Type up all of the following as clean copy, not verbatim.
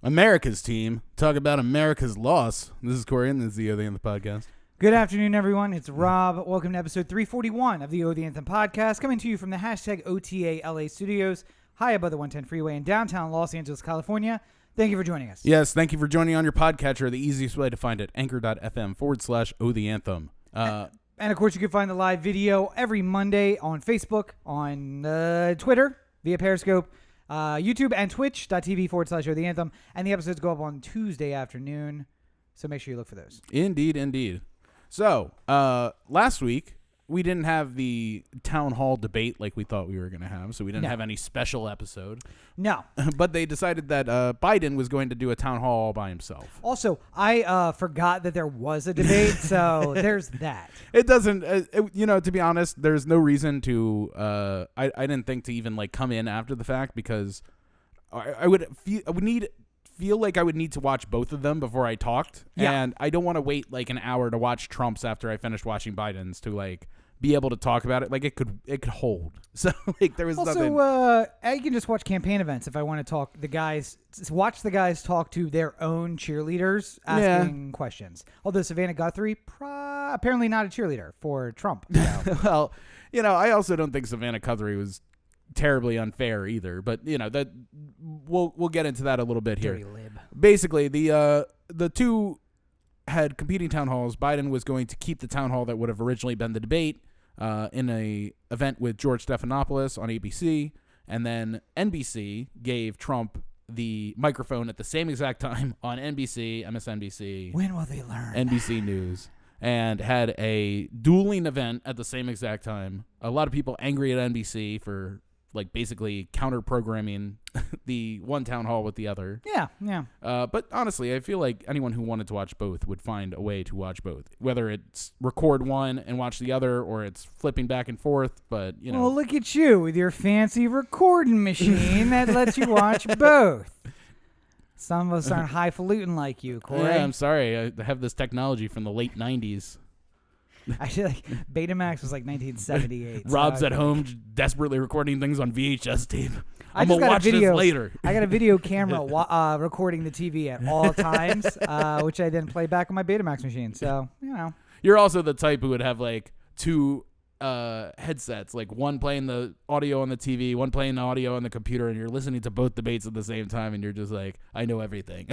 America's team. Talk about America's loss. This is Corey, and this is the O The Anthem podcast. Good afternoon, everyone. It's Rob. Welcome to episode 341 of the O The Anthem podcast, coming to you from the hashtag OTA LA studios, high above the 110 freeway in downtown Los Angeles, California. Thank you for joining us. Yes, thank you for joining on your podcatcher. The easiest way to find it, anchor.fm/O The Anthem. And of course, you can find the live video every Monday on Facebook, on Twitter, via Periscope, YouTube, and twitch.tv/O The Anthem. And the episodes go up on Tuesday afternoon, so make sure you look for those. Indeed, indeed. So, last week, we didn't have the town hall debate like we thought we were going to have, so we didn't have any special episode. No. But they decided that Biden was going to do a town hall all by himself. Also, I forgot that there was a debate, so there's that. It doesn't, to be honest, there's no reason to, I didn't think to even, come in after the fact, because I would feel like I would need to watch both of them before I talked. Yeah. And I don't want to wait an hour to watch Trump's after I finished watching Biden's to be able to talk about it. It could hold. So there was nothing. Also, I can just watch campaign events if I want to talk. Watch the guys talk to their own cheerleaders asking questions. Although Savannah Guthrie, apparently not a cheerleader for Trump. So. Well, I also don't think Savannah Guthrie was terribly unfair either, but that we'll get into that a little bit here. Dirty lib. Basically, the two had competing town halls. Biden was going to keep the town hall that would have originally been the debate in a event with George Stephanopoulos on ABC, and then NBC gave Trump the microphone at the same exact time on NBC, MSNBC. When will they learn? NBC News. And had a dueling event at the same exact time. A lot of people angry at NBC for basically counter-programming the one town hall with the other. Yeah. But honestly, I feel like anyone who wanted to watch both would find a way to watch both. Whether it's record one and watch the other, or it's flipping back and forth, but, Well, look at you with your fancy recording machine that lets you watch both. Some of us aren't highfalutin like you, Corey. Yeah, I'm sorry. I have this technology from the late 90s. Actually, Betamax was 1978. Rob's at home desperately recording things on VHS tape. I'm going to watch this later. I got a video camera recording the TV at all times, which I then play back on my Betamax machine. So, You're also the type who would have two headsets, one playing the audio on the TV, one playing the audio on the computer, and you're listening to both debates at the same time, and you're just I know everything.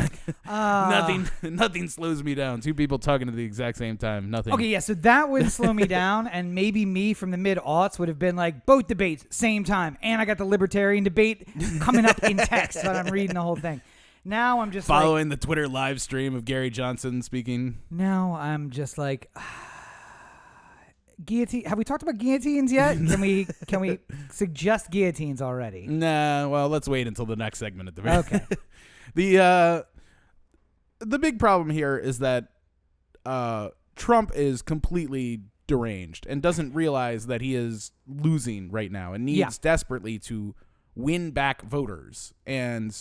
Nothing slows me down. Two people talking at the exact same time. Nothing. Okay, yeah, so that would slow me down, and maybe me from the mid-aughts would have been both debates, same time, and I got the libertarian debate coming up in text, but I'm reading the whole thing. Now I'm just following the Twitter live stream of Gary Johnson speaking. Now I'm just guillotine. Have we talked about guillotines yet? Can we suggest guillotines already? Nah. Well, let's wait until the next segment at the very. Okay. The big problem here is that Trump is completely deranged and doesn't realize that he is losing right now and needs desperately to win back voters. And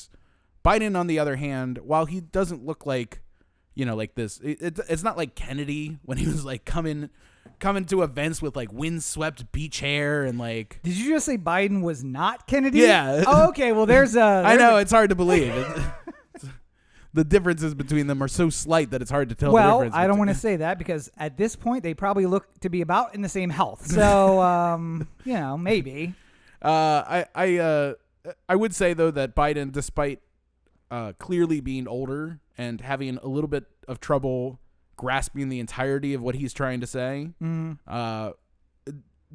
Biden, on the other hand, while he doesn't look like this, it's not like Kennedy when he was coming to events with windswept beach hair and Did you just say Biden was not Kennedy? Yeah. Oh, okay. Well, I know it's hard to believe. The differences between them are so slight that it's hard to tell. Well, the difference I don't want to say that because at this point they probably look to be about in the same health. So, maybe. I would say though that Biden, despite clearly being older and having a little bit of trouble grasping the entirety of what he's trying to say,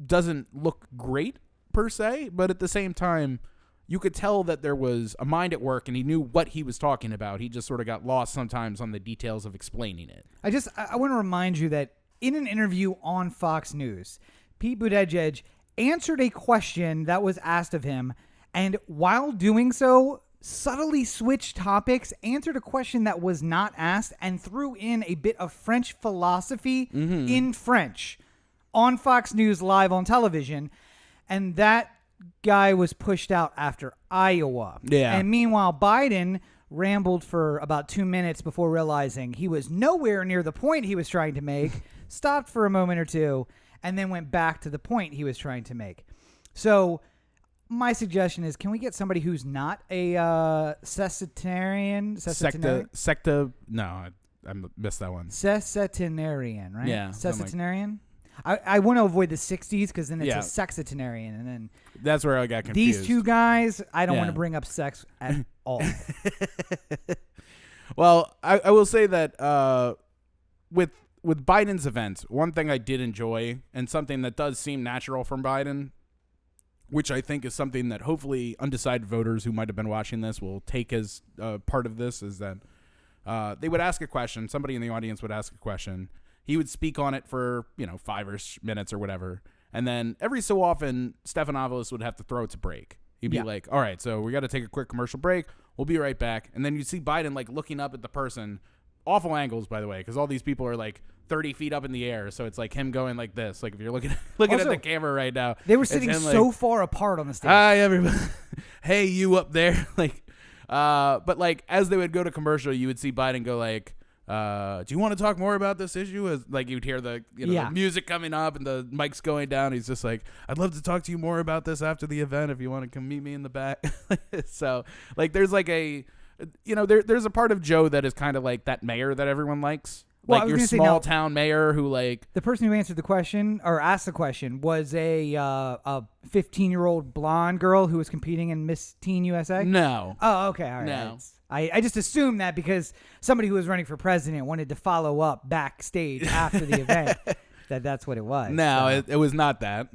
doesn't look great per se, but at the same time, you could tell that there was a mind at work and he knew what he was talking about. He just sort of got lost sometimes on the details of explaining it. I want to remind you that in an interview on Fox News, Pete Buttigieg answered a question that was asked of him, and while doing so, subtly switched topics, answered a question that was not asked, and threw in a bit of French philosophy in French on Fox News live on television. And that guy was pushed out after Iowa. Yeah. And meanwhile, Biden rambled for about 2 minutes before realizing he was nowhere near the point he was trying to make, stopped for a moment or two, and then went back to the point he was trying to make. So my suggestion is, can we get somebody who's not a cessitarian? Secta. No, I missed that one. Sessetarian, right? Yeah. Sessetarian. I want to avoid the 60s because then it's a sexitarian, and then that's where I got confused. These two guys, I don't want to bring up sex at all. Well, I will say that with Biden's event, one thing I did enjoy, and something that does seem natural from Biden, which I think is something that hopefully undecided voters who might have been watching this will take as part of this, is that they would ask a question. Somebody in the audience would ask a question. He would speak on it for 5-ish minutes or whatever. And then every so often, Stephanopoulos would have to throw it to break. He'd be like, all right, so we got to take a quick commercial break. We'll be right back. And then you'd see Biden like looking up at the person. Awful angles, by the way, because all these people are like 30 feet up in the air. So it's like him going like this. Like if you're looking also, at the camera right now. They were sitting so far apart on the stage. Hi, everybody. Hey, you up there. But like as they would go to commercial, you would see Biden go like, do you want to talk more about this issue? As like you'd hear the the music coming up and the mic's going down. He's just like, I'd love to talk to you more about this after the event if you want to come meet me in the back. So like there's like a there's a part of Joe that is kind of like that mayor that everyone likes. Well, like your small town mayor who like the person who answered the question or asked the question was a 15-year-old blonde girl who was competing in Miss Teen USA. No. Oh, okay. All right. No. I just assumed that because somebody who was running for president wanted to follow up backstage after the event. That's what it was. No, it was not that.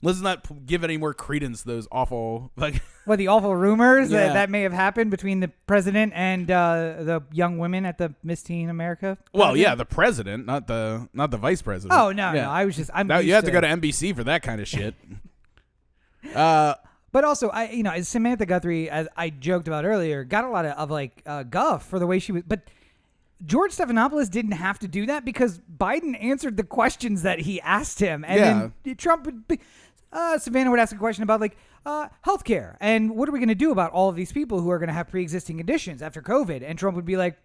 Let's not give any more credence to those awful the awful rumors that may have happened between the president and the young women at the Miss Teen America. Well, yeah, the president, not the vice president. Oh no, I was just you have to go to NBC for that kind of shit. But also, Samantha Guthrie, as I joked about earlier, got a lot of guff for the way she was, but George Stephanopoulos didn't have to do that because Biden answered the questions that he asked him. And then Trump would be, Savannah would ask a question about healthcare and what are we going to do about all of these people who are going to have pre-existing conditions after COVID? And Trump would be like,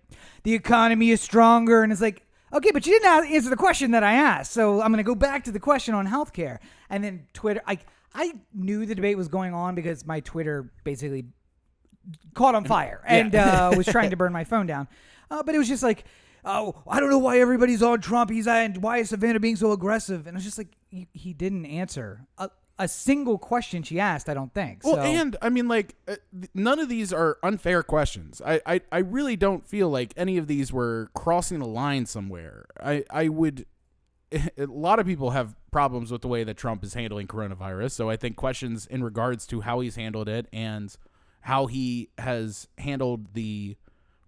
the economy is stronger. And it's like, okay, but you didn't answer the question that I asked. So I'm going to go back to the question on healthcare. And then Twitter, I knew the debate was going on because my Twitter basically caught on fire and was trying to burn my phone down. But it was just like, oh, I don't know why everybody's on Trump. And why is Savannah being so aggressive? And I was just like, he didn't answer a single question she asked, I don't think. Well, and I mean, none of these are unfair questions. I really don't feel like any of these were crossing a line somewhere. I would. A lot of people have problems with the way that Trump is handling coronavirus. So I think questions in regards to how he's handled it and how he has handled the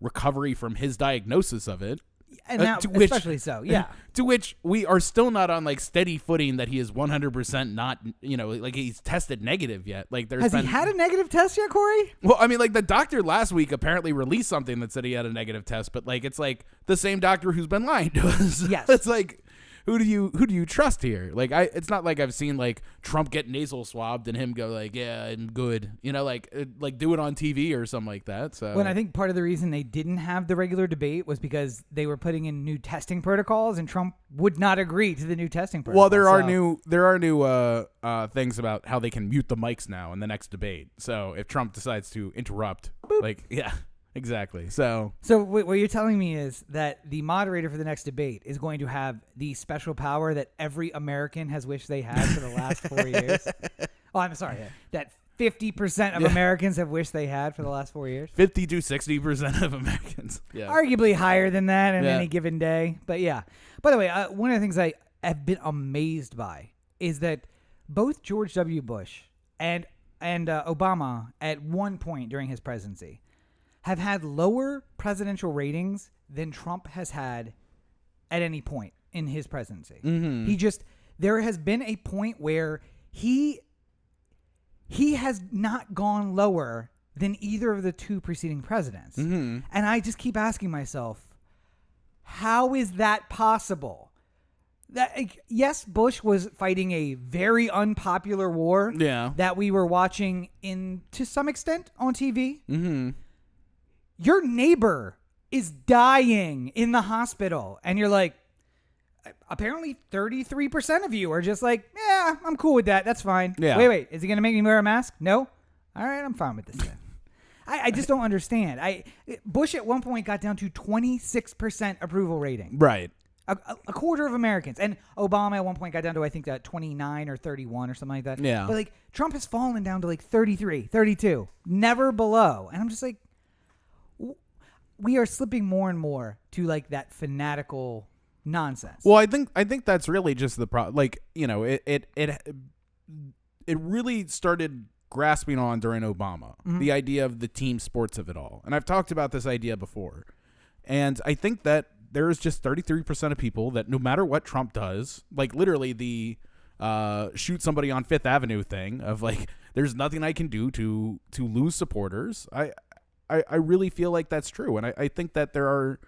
recovery from his diagnosis of it. And now, especially so, yeah. To which we are still not on steady footing that he is 100% not, he's tested negative yet. Has he had a negative test yet, Corey? Well, I mean, the doctor last week apparently released something that said he had a negative test, but it's the same doctor who's been lying to us. Yes. It's who do you trust here? It's not like I've seen Trump get nasal swabbed and him go yeah, I'm good. Do it on TV or something like that. So when I think part of the reason they didn't have the regular debate was because they were putting in new testing protocols and Trump would not agree to the new testing protocols. Well, there are new things about how they can mute the mics now in the next debate. So if Trump decides to interrupt, yeah. Exactly. So what you're telling me is that the moderator for the next debate is going to have the special power that every American has wished they had for the last 4 years. Oh, I'm sorry. That 50% of Americans have wished they had for the last 4 years. 50 to 60% of Americans. Yeah. Arguably higher than that in any given day. But yeah. By the way, one of the things I have been amazed by is that both George W. Bush and Obama at one point during his presidency have had lower presidential ratings than Trump has had at any point in his presidency. Mm-hmm. There has been a point where he has not gone lower than either of the two preceding presidents. Mm-hmm. And I just keep asking myself, how is that possible? Yes, Bush was fighting a very unpopular war that we were watching to some extent on TV. Mm-hmm. Your neighbor is dying in the hospital, and you're like, apparently 33% of you are just like, yeah, I'm cool with that. That's fine. Yeah. Wait. Is he going to make me wear a mask? No? All right, I'm fine with this then. I just don't understand. Bush at one point got down to 26% approval rating. Right. A quarter of Americans. And Obama at one point got down to, I think, 29 or 31 or something like that. Yeah. But like Trump has fallen down to like 33, 32, never below. And I'm just like, we are slipping more and more to like that fanatical nonsense. Well, I think that's really just the problem. Like, it really started grasping on during Obama, the idea of the team sports of it all. And I've talked about this idea before. And I think that there is just 33% of people that no matter what Trump does, like literally the shoot somebody on Fifth Avenue thing of like, there's nothing I can do to lose supporters. I really feel like that's true. And I think that there are,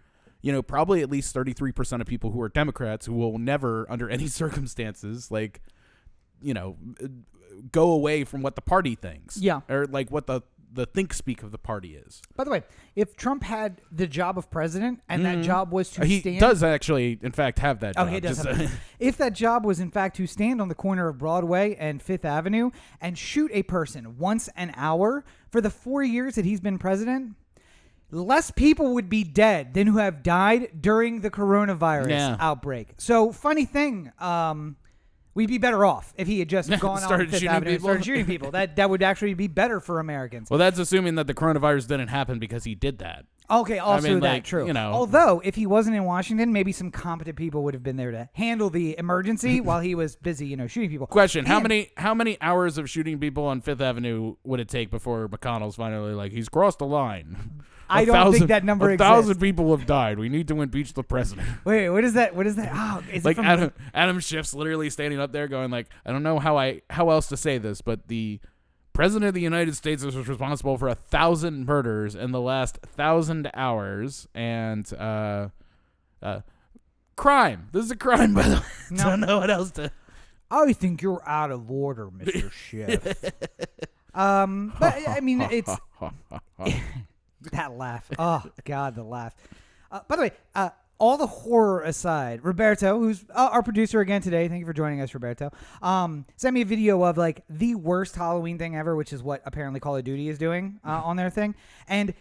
probably at least 33% of people who are Democrats who will never under any circumstances, like, go away from what the party thinks. Yeah. Or like what the think speak of the party is. By the way, if Trump had the job of president and that job was to he stand... He does actually, in fact, have that job. Oh, he does have that. If that job was, in fact, to stand on the corner of Broadway and Fifth Avenue and shoot a person once an hour for the 4 years that he's been president, less people would be dead than who have died during the coronavirus outbreak. So, funny thing... we'd be better off if he had just gone on Fifth Avenue and started shooting people. That would actually be better for Americans. Well, that's assuming that the coronavirus didn't happen because he did that. Okay, also true. Although, if he wasn't in Washington, maybe some competent people would have been there to handle the emergency while he was busy, shooting people. Question: How many hours of shooting people on Fifth Avenue would it take before McConnell's finally like he's crossed the line? I don't think that number exists. 1,000 people have died. We need to impeach the president. Wait, what is that? Oh, is like it Adam Schiff's literally standing up there going like, I don't know how else to say this, but the president of the United States is responsible for 1,000 murders in the last 1,000 hours and crime. This is a crime, by the way. No. I don't know what else to. I think you're out of order, Mr. Schiff. But I mean, it's. That laugh. Oh, God, the laugh. By the way, all the horror aside, Roberto, who's our producer again today, thank you for joining us, Roberto, sent me a video of like the worst Halloween thing ever, which is what apparently Call of Duty is doing on their thing. And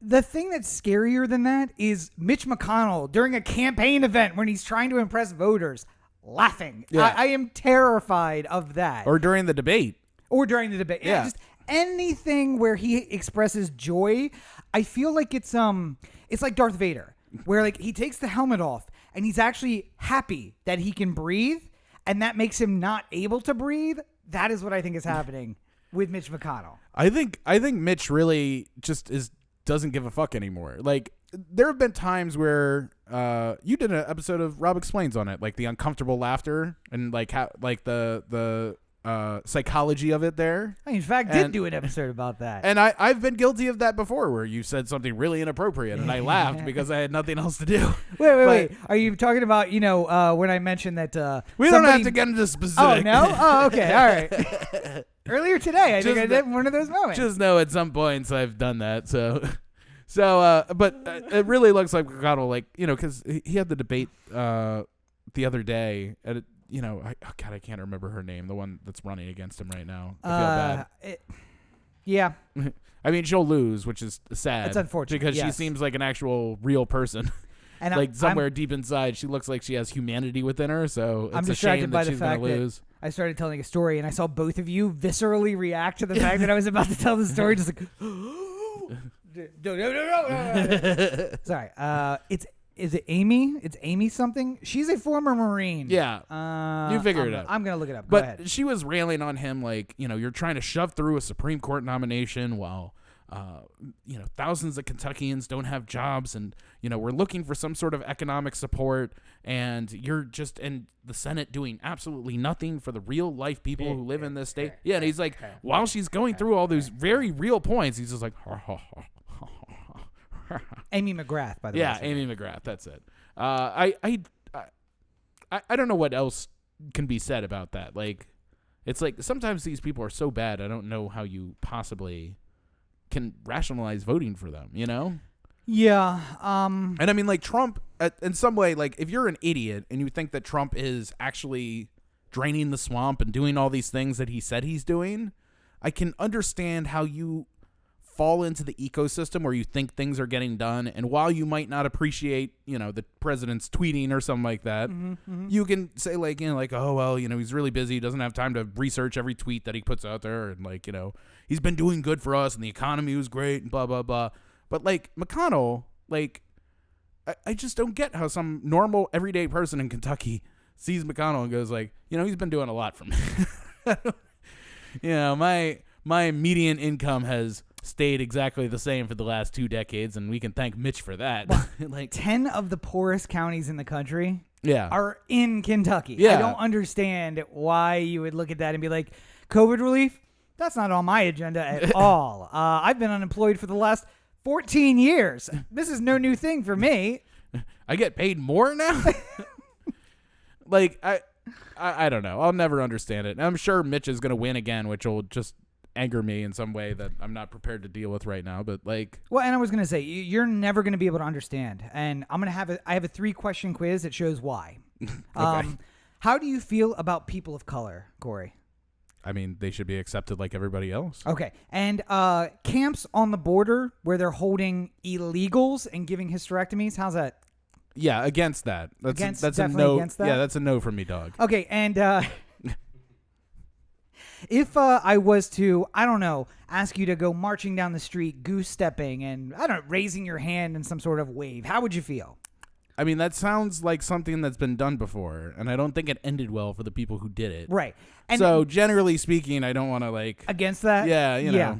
the thing that's scarier than that is Mitch McConnell during a campaign event when he's trying to impress voters laughing. Yeah. I am terrified of that. Or during the debate. Yeah. Just anything where he expresses joy, I feel like it's like Darth Vader, where like he takes the helmet off and he's actually happy that he can breathe, and that makes him not able to breathe. That is what I think is happening with Mitch McConnell. I think Mitch really just doesn't give a fuck anymore. Like there have been times where you did an episode of Rob Explains on it, like the uncomfortable laughter and like how like the psychology of it there. I, in fact, did do an episode about that. And I've been guilty of that before, where you said something really inappropriate and I laughed because I had nothing else to do. Wait. Are you talking about, when I mentioned that we don't have to get into specifics. Oh, no? Oh, okay. All right. Earlier today, I think I did one of those moments. Just know at some points I've done that, but it really looks like McConnell, like, because he had the debate the other day at I can't remember her name, the one that's running against him right now. I feel bad. Yeah. I mean, she'll lose, which is sad. It's unfortunate. Because she seems like an actual real person. And like somewhere deep inside, she looks like she has humanity within her, so it's a shame that she's going to lose. I started telling a story, and I saw both of you viscerally react to the fact that I was about to tell the story, just like, no. Sorry. Is it Amy? It's Amy something. She's a former Marine. Yeah. You figure it out. I'm going to look it up. But go ahead. She was railing on him like, you're trying to shove through a Supreme Court nomination while, thousands of Kentuckians don't have jobs and, we're looking for some sort of economic support and you're just in the Senate doing absolutely nothing for the real life people who live in this state. Yeah. And he's like, while she's going through all these very real points, he's just like, Amy McGrath, by the way. Yeah, Amy McGrath. That's it. I don't know what else can be said about that. Like, it's like sometimes these people are so bad. I don't know how you possibly can rationalize voting for them. Yeah. And I mean, like Trump in some way, like, if you're an idiot and you think that Trump is actually draining the swamp and doing all these things that he said he's doing, I can understand how you fall into the ecosystem where you think things are getting done, and while you might not appreciate, the president's tweeting or something like that, you can say like, oh well, he's really busy, he doesn't have time to research every tweet that he puts out there, and like, he's been doing good for us and the economy was great and blah blah blah. But like McConnell, like, I just don't get how some normal everyday person in Kentucky sees McConnell and goes like, he's been doing a lot for me. My median income has stayed exactly the same for the last 2 decades, and we can thank Mitch for that. Like 10 of the poorest counties in the country Yeah. are in Kentucky. Yeah. I don't understand why you would look at that and be like, COVID relief? That's not on my agenda at all. I've been unemployed for the last 14 years. This is no new thing for me. I get paid more now? Like, I don't know. I'll never understand it. And I'm sure Mitch is going to win again, which will just anger me in some way that I'm not prepared to deal with right now. But like, well, and I was going to say, you're never going to be able to understand. And I'm going to I have a 3-question quiz that shows why. Okay. How do you feel about people of color, Corey? I mean, they should be accepted like everybody else. Okay. And camps on the border where they're holding illegals and giving hysterectomies, how's that? Yeah, against that. That's a definitely no. against that? Yeah, that's a no from me, dog. Okay, and if I was to, I don't know, ask you to go marching down the street, goose stepping, and I don't know, raising your hand in some sort of wave, how would you feel? I mean, that sounds like something that's been done before, and I don't think it ended well for the people who did it. Right. And so generally speaking, I don't want to like against that. Yeah, you know.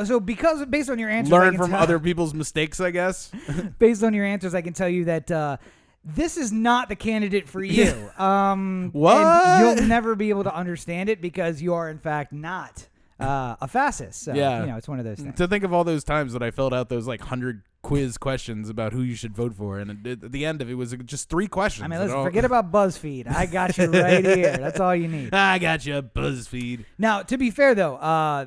So because based on your answers, learn from other people's mistakes, I guess. Based on your answers, I can tell you that this is not the candidate for you. What? And you'll never be able to understand it because you are in fact not a fascist. So, yeah, it's one of those things. To think of all those times that I filled out those like 100 quiz questions about who you should vote for, and at the end of it was just 3 questions. I mean, listen, forget about BuzzFeed. I got you right here. That's all you need. I got you, BuzzFeed. Now, to be fair, though,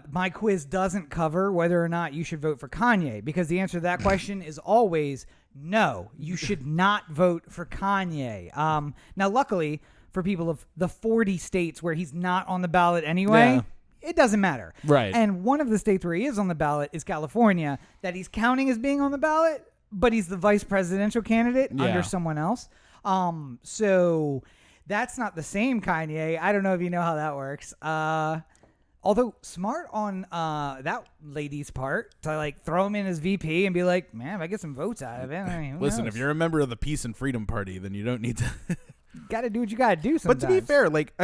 my quiz doesn't cover whether or not you should vote for Kanye, because the answer to that question is always no. You should not vote for Kanye. Now, luckily, for people of the 40 states where he's not on the ballot anyway, it doesn't matter. Right. And one of the states where he is on the ballot is California, that he's counting as being on the ballot, but he's the vice presidential candidate under someone else. So that's not the same Kanye. I don't know if you know how that works. Although smart on that lady's part to like throw him in as VP and be like, man, if I get some votes out of it, I mean, listen, knows? if you're a member of the Peace and Freedom Party, then you don't need to. Got to do what you got to do sometimes. But to be fair, like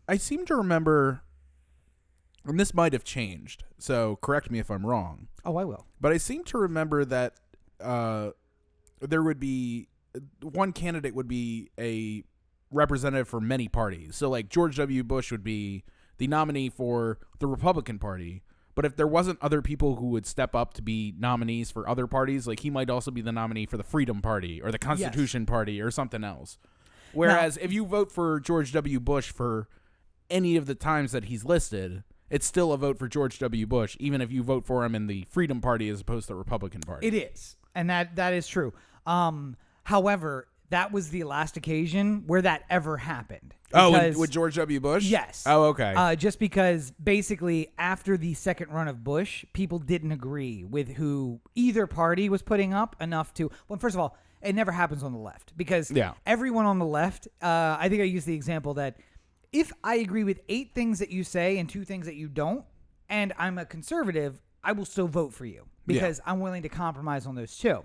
I seem to remember, and this might have changed, so correct me if I'm wrong. Oh, I will. But I seem to remember that there would be one candidate would be a representative for many parties. So like George W. Bush would be the nominee for the Republican Party. But if there wasn't other people who would step up to be nominees for other parties, like he might also be the nominee for the Freedom Party or the Constitution Party or something else. Whereas if you vote for George W. Bush for any of the times that he's listed, it's still a vote for George W. Bush, even if you vote for him in the Freedom Party as opposed to the Republican Party. It is. And that is true. However, that was the last occasion where that ever happened. With George W. Bush? Yes. Oh, okay. Just because basically after the second run of Bush, people didn't agree with who either party was putting up enough to... Well, first of all, it never happens on the left because everyone on the left, I think I used the example that if I agree with 8 things that you say and 2 things that you don't, and I'm a conservative, I will still vote for you because I'm willing to compromise on those 2.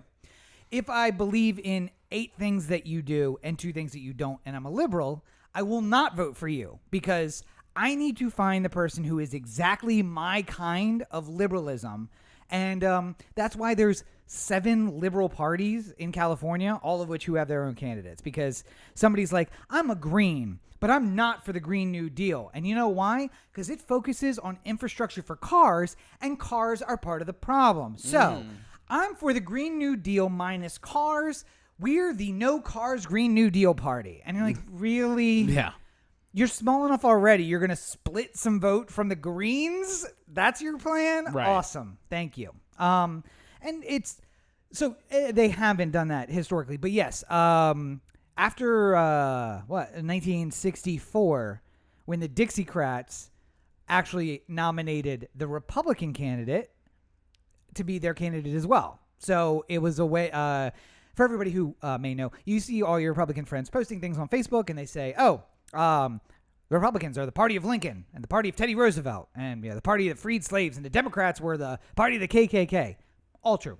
If I believe in 8 things that you do and 2 things that you don't, and I'm a liberal, I will not vote for you because I need to find the person who is exactly my kind of liberalism. And that's why there's 7 liberal parties in California, all of which who have their own candidates, because somebody's like, I'm a green, but I'm not for the Green New Deal. And you know why? Because it focuses on infrastructure for cars, and cars are part of the problem. So I'm for the Green New Deal minus cars. We're the no cars Green New Deal party. And you're like, really? Yeah. You're small enough already. You're going to split some vote from the Greens? That's your plan? Right. Awesome. Thank you. And it's So they haven't done that historically, but yes, after 1964, when the Dixiecrats actually nominated the Republican candidate to be their candidate as well. So it was a way for everybody who may know. You see all your Republican friends posting things on Facebook, and they say, "Oh, the Republicans are the party of Lincoln and the party of Teddy Roosevelt, and the party that freed slaves, and the Democrats were the party of the KKK." All true.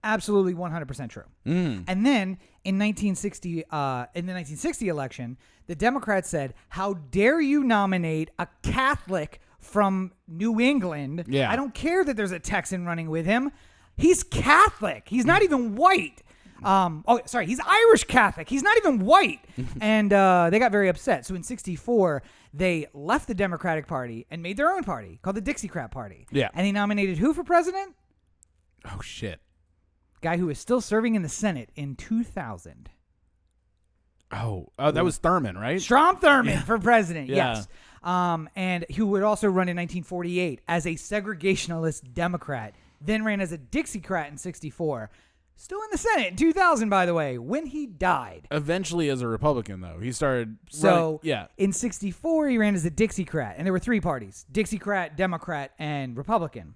Absolutely 100% true. And then in the 1960 election, the Democrats said, "How dare you nominate a Catholic from New England? Yeah. I don't care that there's a Texan running with him. He's Catholic. He's not even white." He's Irish Catholic. He's not even white. And they got very upset. So in 64, they left the Democratic Party and made their own party called the Dixiecrat Party. Yeah. And he nominated who for president? Oh, shit. Guy who is still serving in the Senate in 2000. Oh, that was Thurman, right? Strom Thurmond for president, Yeah. yes. And who would also run in 1948 as a segregationalist Democrat, then ran as a Dixiecrat in 64. Still in the Senate in 2000, by the way, when he died. Eventually as a Republican, though. He started... in 64, he ran as a Dixiecrat, and there were three parties: Dixiecrat, Democrat, and Republican.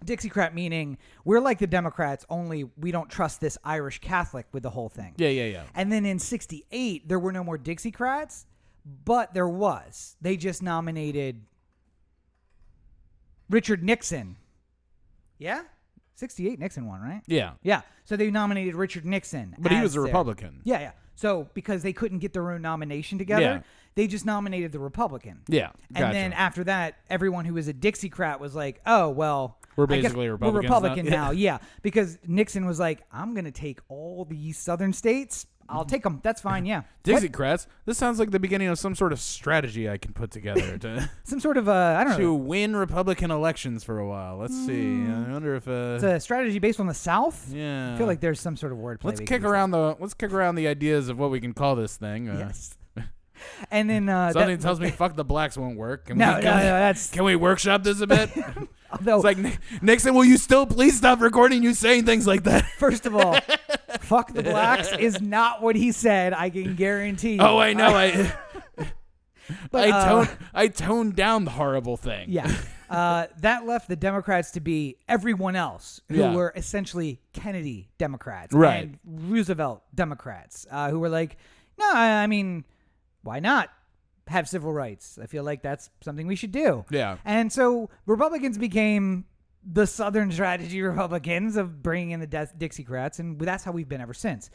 Dixiecrat meaning we're like the Democrats, only we don't trust this Irish Catholic with the whole thing. Yeah. And then in 68, there were no more Dixiecrats, but there was. They just nominated Richard Nixon. Yeah? 68, Nixon won, right? Yeah. Yeah. So they nominated Richard Nixon. But he was a Republican. Yeah. So because they couldn't get their own nomination together, they just nominated the Republican. Yeah. Gotcha. And then after that, everyone who was a Dixiecrat was like, "Oh, well, we're basically Republicans we're Republican now." Yeah. Because Nixon was like, "I'm going to take all these southern states. I'll take them. That's fine." Yeah. Dixiecrats. This sounds like the beginning of some sort of strategy I can put together to some sort of I don't know, to win Republican elections for a while. Let's see. I wonder if it's a strategy based on the South. Yeah. I feel like there's some sort of wordplay. Let's kick around the ideas of what we can call this thing. Yes. And then something tells me fuck the blacks won't work. Can we workshop this a bit? Although, it's like, Nixon, will you still please stop recording you saying things like that? First of all, fuck the blacks is not what he said. I can guarantee you. Oh, I know. I toned down the horrible thing. Yeah. That left the Democrats to be everyone else who were essentially Kennedy Democrats and Roosevelt Democrats who were like, no, I mean, why not have civil rights? I feel like that's something we should do. Yeah. And so Republicans became the Southern strategy Republicans of bringing in the Dixiecrats, and that's how we've been ever since.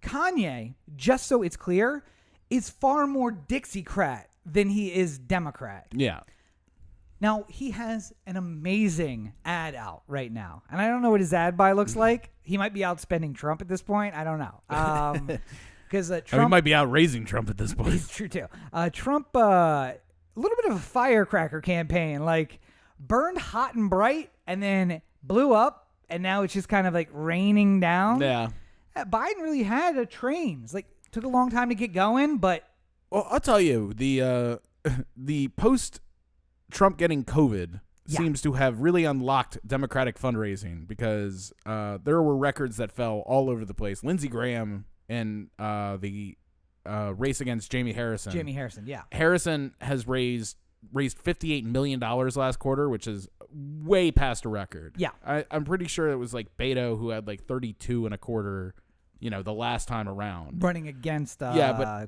Kanye, just so it's clear, is far more Dixiecrat than he is Democrat. Yeah. Now, he has an amazing ad out right now, and I don't know what his ad buy looks like. He might be outspending Trump at this point. I don't know. Because Trump might be out raising Trump at this point. It's true, too. Trump, a little bit of a firecracker campaign, like burned hot and bright and then blew up, and now it's just kind of like raining down. Yeah. Biden really had a train. It's like took a long time to get going, but... Well, I'll tell you, the post-Trump getting COVID seems to have really unlocked Democratic fundraising because there were records that fell all over the place. Lindsey Graham and the race against Jamie Harrison. Harrison has raised $58 million last quarter, which is way past a record. Yeah. I'm pretty sure it was like Beto who had like 32 and a quarter, the last time around. Running against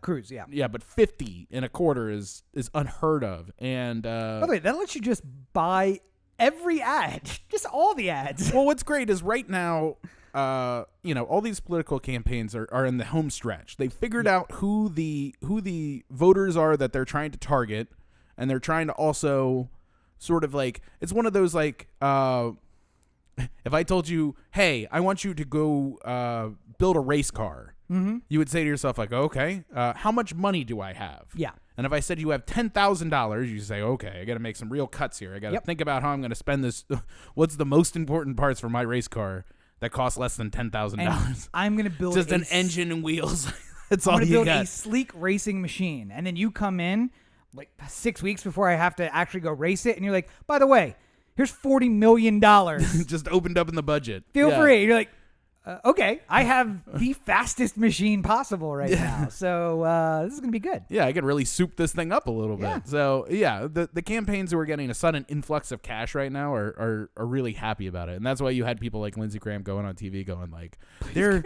Cruz, yeah. Yeah, but 50 and a quarter is unheard of. And by the way, that lets you just buy every ad, just all the ads. Well, what's great is right now, all these political campaigns are in the home stretch. They figured out who the voters are that they're trying to target, and they're trying to also sort of like, it's one of those like, if I told you, hey, I want you to go build a race car, you would say to yourself like, okay, how much money do I have? Yeah. And if I said you have $10,000, you say, okay, I got to make some real cuts here. I got to think about how I'm going to spend this. What's the most important parts for my race car that costs less than $10,000? I'm going to build just an engine and wheels. That's all you got. I'm going to build a sleek racing machine. And then you come in like 6 weeks before I have to actually go race it. And you're like, by the way, here's $40 million. Just opened up in the budget. Feel free. You're like, Okay, I have the fastest machine possible right now, so this is gonna be good. Yeah, I can really soup this thing up a little Yeah. bit. So yeah, the campaigns who are getting a sudden influx of cash right now are really happy about it, and that's why you had people like Lindsey Graham going on TV going like, they're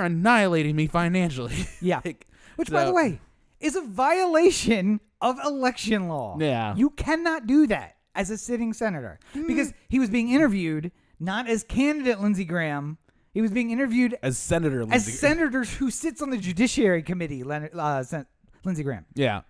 annihilating me financially. Yeah, Like, which by the way is a violation of election law. Yeah. You cannot do that as a sitting senator because he was being interviewed not as candidate Lindsey Graham. He was being interviewed as Senator as Lindsey. senators who sits on the Judiciary Committee, Lindsey Graham. Yeah.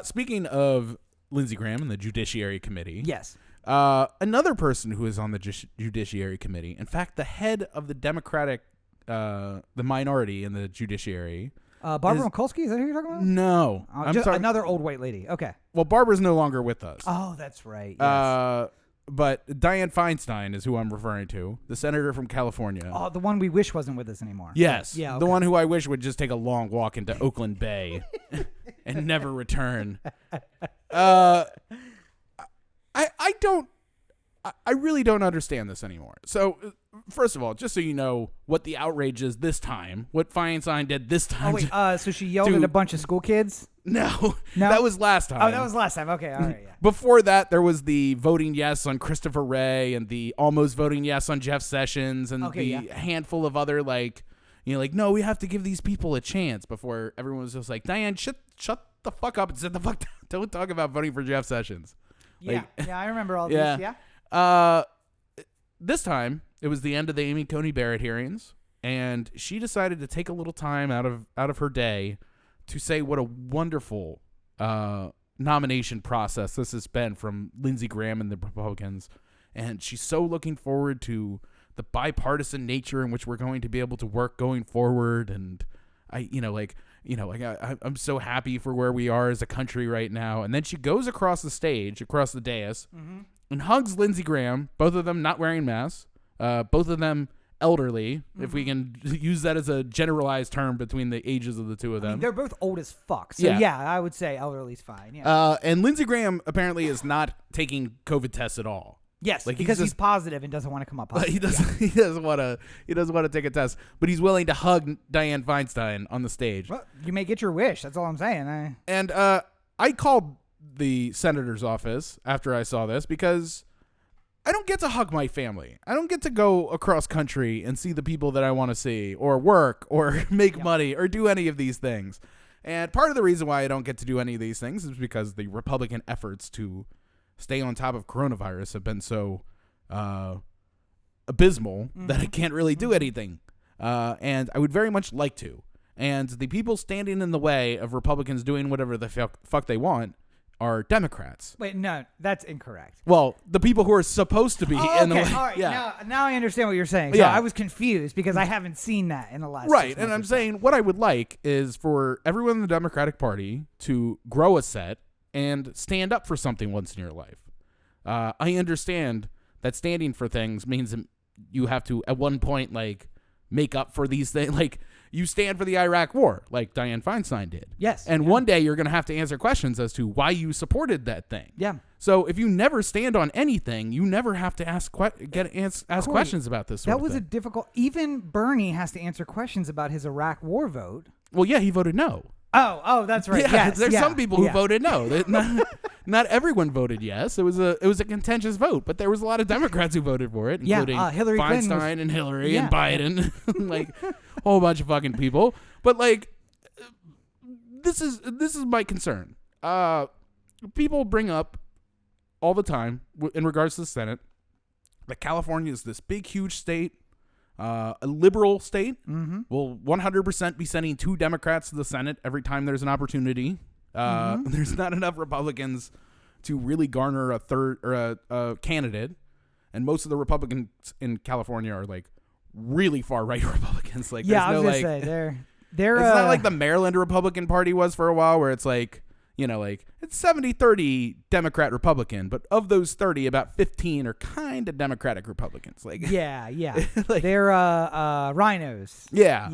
Speaking of Lindsey Graham and the Judiciary Committee. Yes. Another person who is on the Judiciary Committee, in fact, the head of the Democratic, the minority in the Judiciary. Barbara Mikulski, is that who you're talking about? No. I'm just talking, another old white lady. Okay. well, Barbara's no longer with us. Oh, that's right. Yes. But Dianne Feinstein is who I'm referring to, the senator from California. Oh, the one we wish wasn't with us anymore. Yes. Yeah. Okay. The one who I wish would just take a long walk into Oakland Bay and never return. I really don't understand this anymore. So, first of all, just so you know what the outrage is this time, what Feinstein did this time. Oh, wait. So she yelled at a bunch of school kids? No, that was last time. Oh, that was last time. Okay, all right, yeah. Before that, there was the voting yes on Christopher Wray and the almost voting yes on Jeff Sessions and handful of other no, we have to give these people a chance. Before everyone was just like, Dianne, shut the fuck up and sit the fuck down. Don't talk about voting for Jeff Sessions. Yeah, I remember all yeah. this. Yeah. This time it was the end of the Amy Coney Barrett hearings, and she decided to take a little time out of her day to say what a wonderful nomination process this has been from Lindsey Graham and the Republicans, and she's so looking forward to the bipartisan nature in which we're going to be able to work going forward. And I'm so happy for where we are as a country right now. And then she goes across the stage, across the dais, and hugs Lindsey Graham, both of them not wearing masks, both of them elderly, if we can use that as a generalized term between the ages of the two of them. I mean, they're both old as fuck. So yeah, I would say elderly's fine. Yeah. And Lindsey Graham apparently is not taking COVID tests at all. Yes, because he's positive and doesn't want to come up positive. He doesn't want to take a test, but he's willing to hug Dianne Feinstein on the stage. Well, you may get your wish. That's all I'm saying. And I called the senator's office after I saw this because I don't get to hug my family. I don't get to go across country and see the people that I want to see, or work, or make money, or do any of these things. And part of the reason why I don't get to do any of these things is because the Republican efforts to stay on top of coronavirus have been so abysmal that I can't really do anything. And I would very much like to. And the people standing in the way of Republicans doing whatever the fuck they want are Democrats. Wait, no, that's incorrect. Well, the people who are supposed to be in the way. All right, yeah. Now I understand what you're saying. So I was confused because I haven't seen that in the last 6 months. And I'm saying what I would like is for everyone in the Democratic Party to grow a set and stand up for something once in your life. I understand that standing for things means that you have to, at one point, make up for these things. You stand for the Iraq War, like Dianne Feinstein did. Yes. And one day you're going to have to answer questions as to why you supported that thing. Yeah. So if you never stand on anything, you never have to ask questions about this sort of thing. That was a difficult... Even Bernie has to answer questions about his Iraq War vote. Well, yeah, he voted no. Oh, that's right. Yeah, yes, there's some people who voted no. Not everyone voted yes. It was a contentious vote, but there was a lot of Democrats who voted for it, including Hillary Feinstein and Hillary and Biden, a whole bunch of fucking people. But this is my concern. People bring up all the time in regards to the Senate that California is this big, huge state. A liberal state will 100% be sending 2 Democrats to the Senate every time there's an opportunity. There's not enough Republicans to really garner a third or a candidate, and most of the Republicans in California are really far right Republicans. I was gonna say they're it's not like the Maryland Republican Party was for a while, where it's it's 70-30 Democrat Republican, but of those 30, about 15 are kind of Democratic Republicans. They're rhinos. Yeah.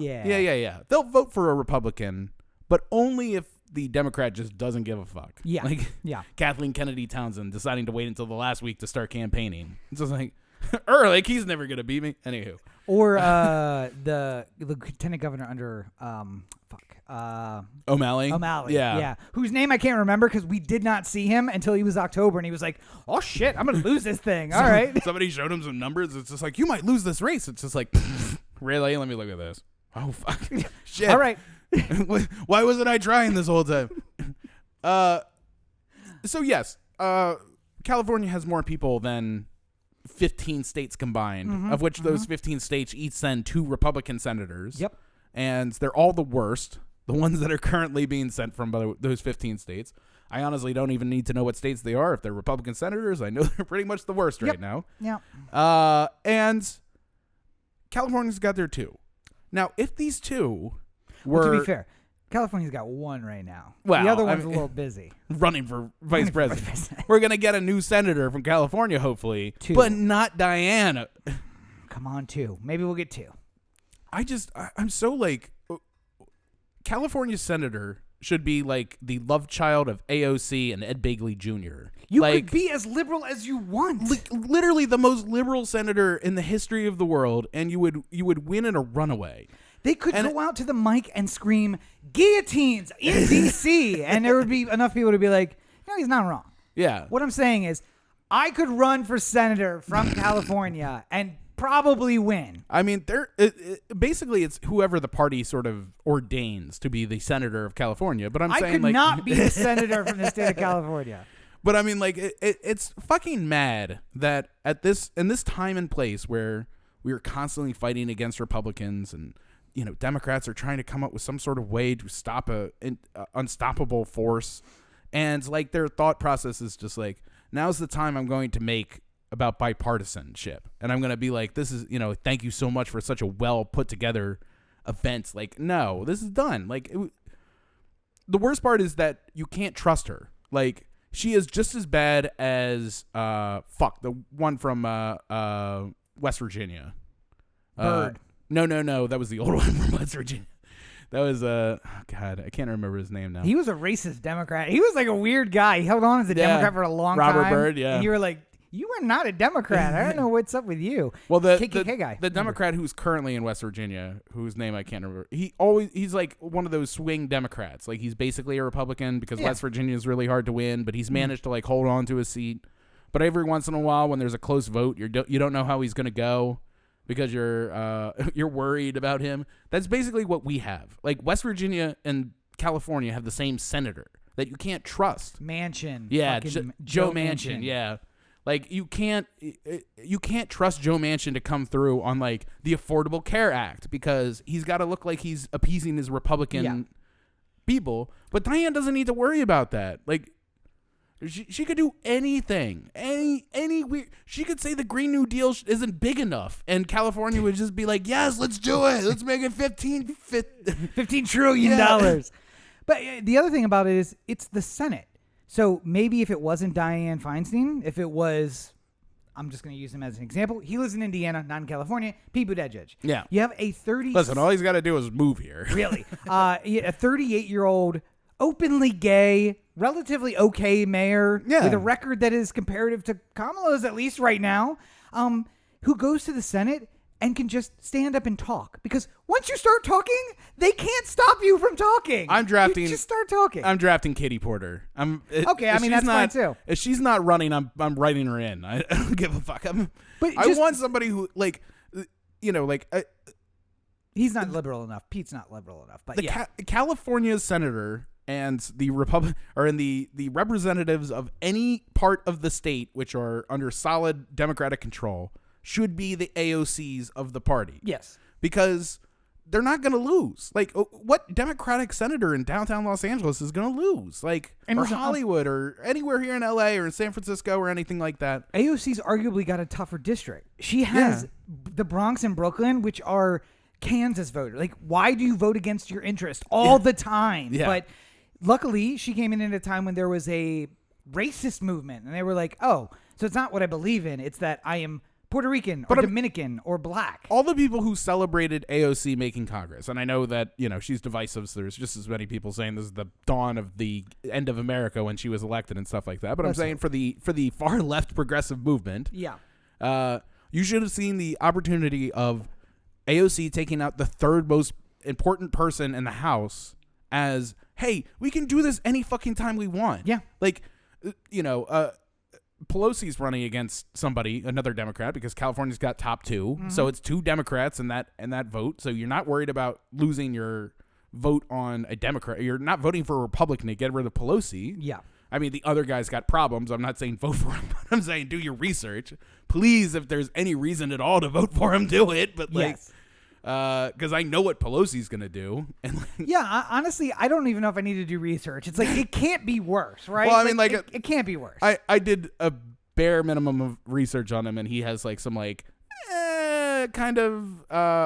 They'll vote for a Republican, but only if the Democrat just doesn't give a fuck. Yeah. Kathleen Kennedy Townsend deciding to wait until the last week to start campaigning. It's just Ehrlich, he's never gonna beat me. Anywho. Or the lieutenant governor under O'Malley. Yeah. Whose name I can't remember because we did not see him until he was October, and he was like, "Oh shit, I'm gonna lose this thing." All right. Somebody showed him some numbers. It's just like, you might lose this race. It's just like, really? Let me look at this. Oh fuck. Shit. All right. Why wasn't I trying this whole time? So yes, California has more people than 15 states combined, of which those 15 states each send 2 Republican senators. Yep. And they're all the worst, the ones that are currently being sent from those 15 states. I honestly don't even need to know what states they are. If they're Republican senators, I know they're pretty much the worst right now. Yeah. And California's got their 2. Now, if these 2 were... Well, to be fair, California's got 1 right now. Well, the other one's a little busy. Running for vice president. We're going to get a new senator from California, hopefully. 2. But not Dianne. Come on, 2. Maybe we'll get 2. I'm so like... California senator should be like the love child of AOC and Ed Begley Jr. You could be as liberal as you want. Literally the most liberal senator in the history of the world, and you would win in a runaway. They could go out to the mic and scream guillotines in D.C. and there would be enough people to be like, no, he's not wrong. Yeah. What I'm saying is, I could run for senator from California and probably win. I mean, basically it's whoever the party sort of ordains to be the senator of California. But I could not be the senator from the state of California. But I mean, like, it's fucking mad that in this time and place where we are constantly fighting against Republicans and Democrats are trying to come up with some sort of way to stop a unstoppable force, and like their thought process is just like, now's the time I'm going to make about bipartisanship, and I'm going to be like, this is thank you so much for such a well put together event. Like, no, this is done. Like, the worst part is that you can't trust her. Like, she is just as bad as the one from West Virginia. Bird. No, that was the old one from West Virginia. That was God, I can't remember his name now. He was a racist Democrat. He was like a weird guy. He held on as a Democrat for a long time. Robert Byrd, yeah. And you were like, you are not a Democrat. I don't know what's up with you. Well, the KKK guy. The Democrat who's currently in West Virginia, whose name I can't remember. He's like one of those swing Democrats. Like, he's basically a Republican because West Virginia is really hard to win, but he's managed to like hold on to his seat. But every once in a while, when there's a close vote, you don't know how he's going to go, because you're worried about him. That's basically what we have. Like, West Virginia and California have the same senator that you can't trust. Manchin. Yeah, Joe Manchin. Yeah, like you can't trust Joe Manchin to come through on like the Affordable Care Act, because he's got to look like he's appeasing his Republican people. But Dianne doesn't need to worry about that. Like, she could do anything, any weird. She could say the Green New Deal isn't big enough, and California would just be like, "Yes, let's do it. Let's make it $15 trillion." But the other thing about it is, it's the Senate. So maybe if it wasn't Dianne Feinstein, if it was, I'm just going to use him as an example. He lives in Indiana, not in California. Pete Buttigieg. Yeah. You have a 30. Listen, all he's got to do is move here. Really, a 38-year-old, openly gay, relatively okay mayor with a record that is comparative to Kamala's, at least right now, who goes to the Senate and can just stand up and talk. Because once you start talking, they can't stop you from talking. You just start talking. I'm drafting Katie Porter. Okay, I mean, that's fine too. If she's not running, I'm writing her in. I don't give a fuck. I want somebody who, like, he's not liberal enough. Pete's not liberal enough. But California senator and the the representatives of any part of the state which are under solid Democratic control should be the AOCs of the party. Yes. Because they're not going to lose. Like, what Democratic senator in downtown Los Angeles is going to lose? Like, or Hollywood or anywhere here in LA or in San Francisco or anything like that. AOC's arguably got a tougher district. She has the Bronx and Brooklyn, which are Kansas voters. Like, why do you vote against your interest all the time? Yeah. But luckily, she came in at a time when there was a racist movement, and they were like, oh, so it's not what I believe in. It's that I am Puerto Rican or Dominican or black. All the people who celebrated AOC making Congress, and I know that, she's divisive, so there's just as many people saying this is the dawn of the end of America when she was elected and stuff like that. But I'm saying for the far left progressive movement, You should have seen the opportunity of AOC taking out the third most important person in the House as, hey, we can do this any fucking time we want. Yeah. Like, Pelosi's running against somebody, another Democrat, because California's got top two. Mm-hmm. So it's 2 Democrats in that vote. So you're not worried about losing your vote on a Democrat. You're not voting for a Republican to get rid of Pelosi. Yeah. I mean, the other guy's got problems. I'm not saying vote for him, but I'm saying do your research. Please, if there's any reason at all to vote for him, do it. But yes. Because I know what Pelosi's going to do. And honestly, I don't even know if I need to do research. It's like, it can't be worse, right? Well, I mean, it can't be worse. I did a bare minimum of research on him, and he has like some kind of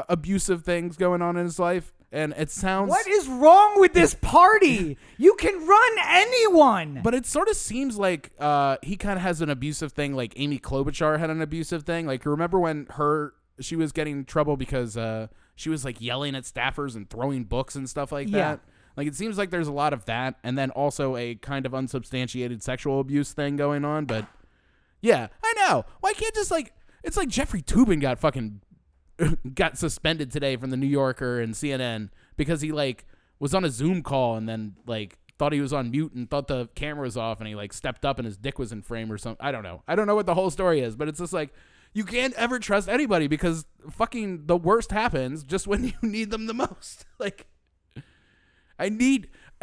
abusive things going on in his life. And it sounds... What is wrong with this party? You can run anyone. But it sort of seems like he kind of has an abusive thing, like Amy Klobuchar had an abusive thing. Like, remember when she was getting in trouble because she was like yelling at staffers and throwing books and stuff like that? Like, it seems like there's a lot of that, and then also a kind of unsubstantiated sexual abuse thing going on. But yeah, I know. Why can't just like... It's like Jeffrey Toobin got suspended today from the New Yorker and CNN because he like was on a Zoom call and then like thought he was on mute and thought the camera was off, and he like stepped up and his dick was in frame or something. I don't know what the whole story is, but it's just like, you can't ever trust anybody because fucking the worst happens just when you need them the most. Like, I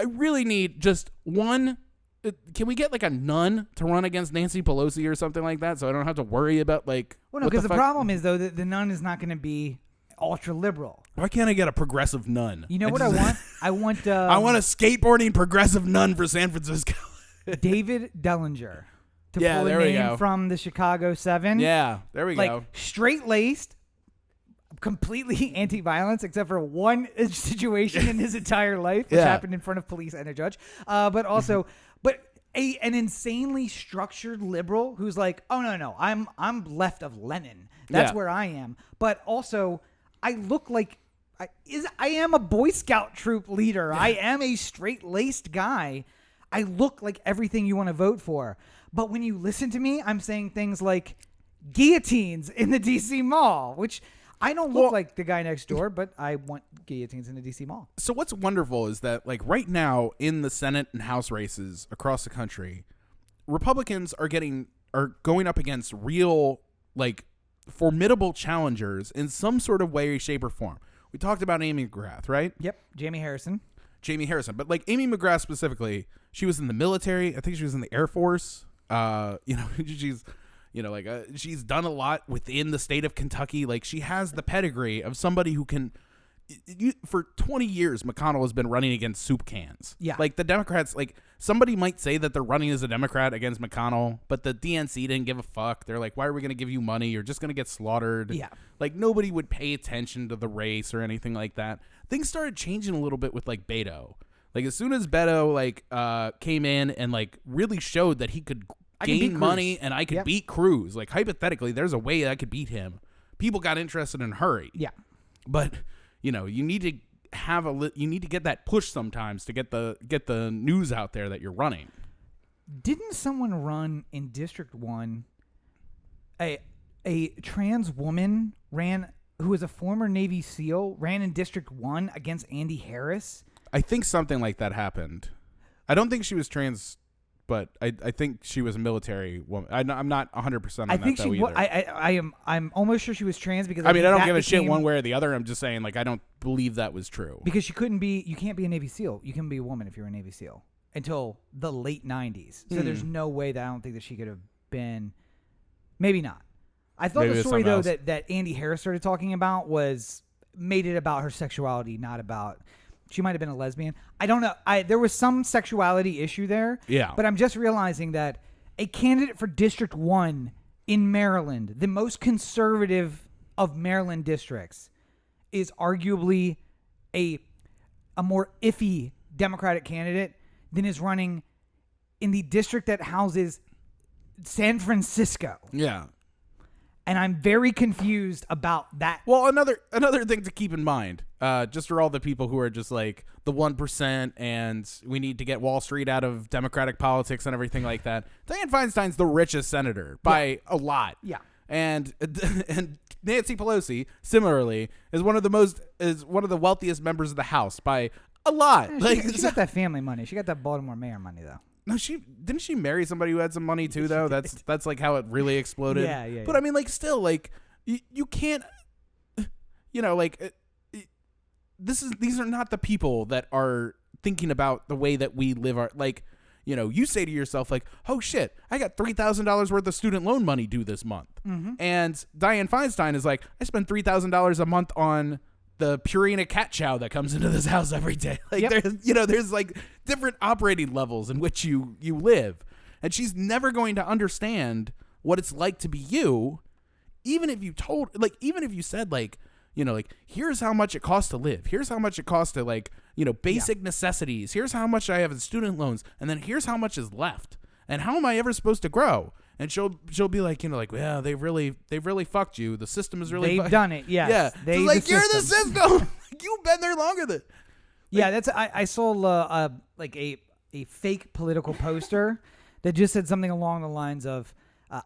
really need just one. Can we get like a nun to run against Nancy Pelosi or something like that, so I don't have to worry about like... Well, no, because the problem is, though, that the nun is not going to be ultra liberal. Why can't I get a progressive nun? You know what I want? I want a skateboarding progressive nun for San Francisco. David Dellinger to pull a there we name go. from the Chicago 7. Yeah, there we like, go. Straight-laced, completely anti-violence, except for one situation in his entire life, which happened in front of police and a judge. But also... an insanely structured liberal who's like, oh no, I'm left of Lenin. That's where I am. But also, I look like I am a Boy Scout troop leader. I am a straight-laced guy. I look like everything you want to vote for. But when you listen to me, I'm saying things like guillotines in the DC Mall, which I don't look like the guy next door, but I want guillotines in the DC Mall. So what's wonderful is that, like, right now in the Senate and House races across the country, Republicans are going up against real, like, formidable challengers in some sort of way, shape, or form. We talked about Amy McGrath, right? Yep, Jamie Harrison. But like Amy McGrath specifically, she was in the military. I think she was in the Air Force. She's done a lot within the state of Kentucky. Like, she has the pedigree of somebody who can... For 20 years, McConnell has been running against soup cans. Yeah. Like, the Democrats, like, somebody might say that they're running as a Democrat against McConnell, but the DNC didn't give a fuck. They're like, why are we going to give you money? You're just going to get slaughtered. Yeah. Like, nobody would pay attention to the race or anything like that. Things started changing a little bit with, like, Beto. Like, as soon as Beto, like, came in and, like, really showed that he could... gain money and I could beat Cruz. Like, hypothetically, there's a way I could beat him. People got interested in a hurry. Yeah. But, you need to you need to get that push sometimes to get the news out there that you're running. Didn't someone run in District 1? A trans woman who was a former Navy SEAL ran in District 1 against Andy Harris? I think something like that happened. I don't think she was trans, but I think she was a military woman. I'm not 100% on that. I think she was. I'm almost sure she was trans because I don't give a shit one way or the other. I'm just saying, like, I don't believe that was true. Because you can't be a Navy SEAL. You can be a woman if you're a Navy SEAL until the late 90s. So there's no way that I don't think that she could have been. Maybe not. I thought the story though that Andy Harris started talking about made it about her sexuality, not about. She might have been a lesbian. I don't know. There was some sexuality issue there. Yeah. But I'm just realizing that a candidate for District 1 in Maryland, the most conservative of Maryland districts, is arguably a more iffy Democratic candidate than is running in the district that houses San Francisco. Yeah. And I'm very confused about that. Well, another thing to keep in mind, just for all the people who are just like the 1% and we need to get Wall Street out of Democratic politics and everything like that, Dianne Feinstein's the richest senator by a lot. Yeah. and Nancy Pelosi similarly is one of the wealthiest members of the House by a lot. Yeah, she got that family money. She got that Baltimore mayor money though. No, didn't she marry somebody who had some money too though? That's like how it really exploded. Yeah. But I mean, like, still, like, you can't, like, these are not the people that are thinking about the way that we live our, like, you say to yourself, like, oh shit, I got $3,000 worth of student loan money due this month. Mm-hmm. And Dianne Feinstein is like, I spend $3,000 a month on the Purina cat chow that comes into this house every day. Like, there's like different operating levels in which you live. And she's never going to understand what it's like to be you, even if you said, like, like, here's how much it costs to live. Here's how much it costs to, like, basic necessities. Here's how much I have in student loans. And then here's how much is left. And how am I ever supposed to grow? And she'll be like, like, well, they've really fucked you. The system is really they've done it. Yes. Yeah. They, so, like, you're the system. You've been there longer than. Yeah, that's I saw like a fake political poster that just said something along the lines of,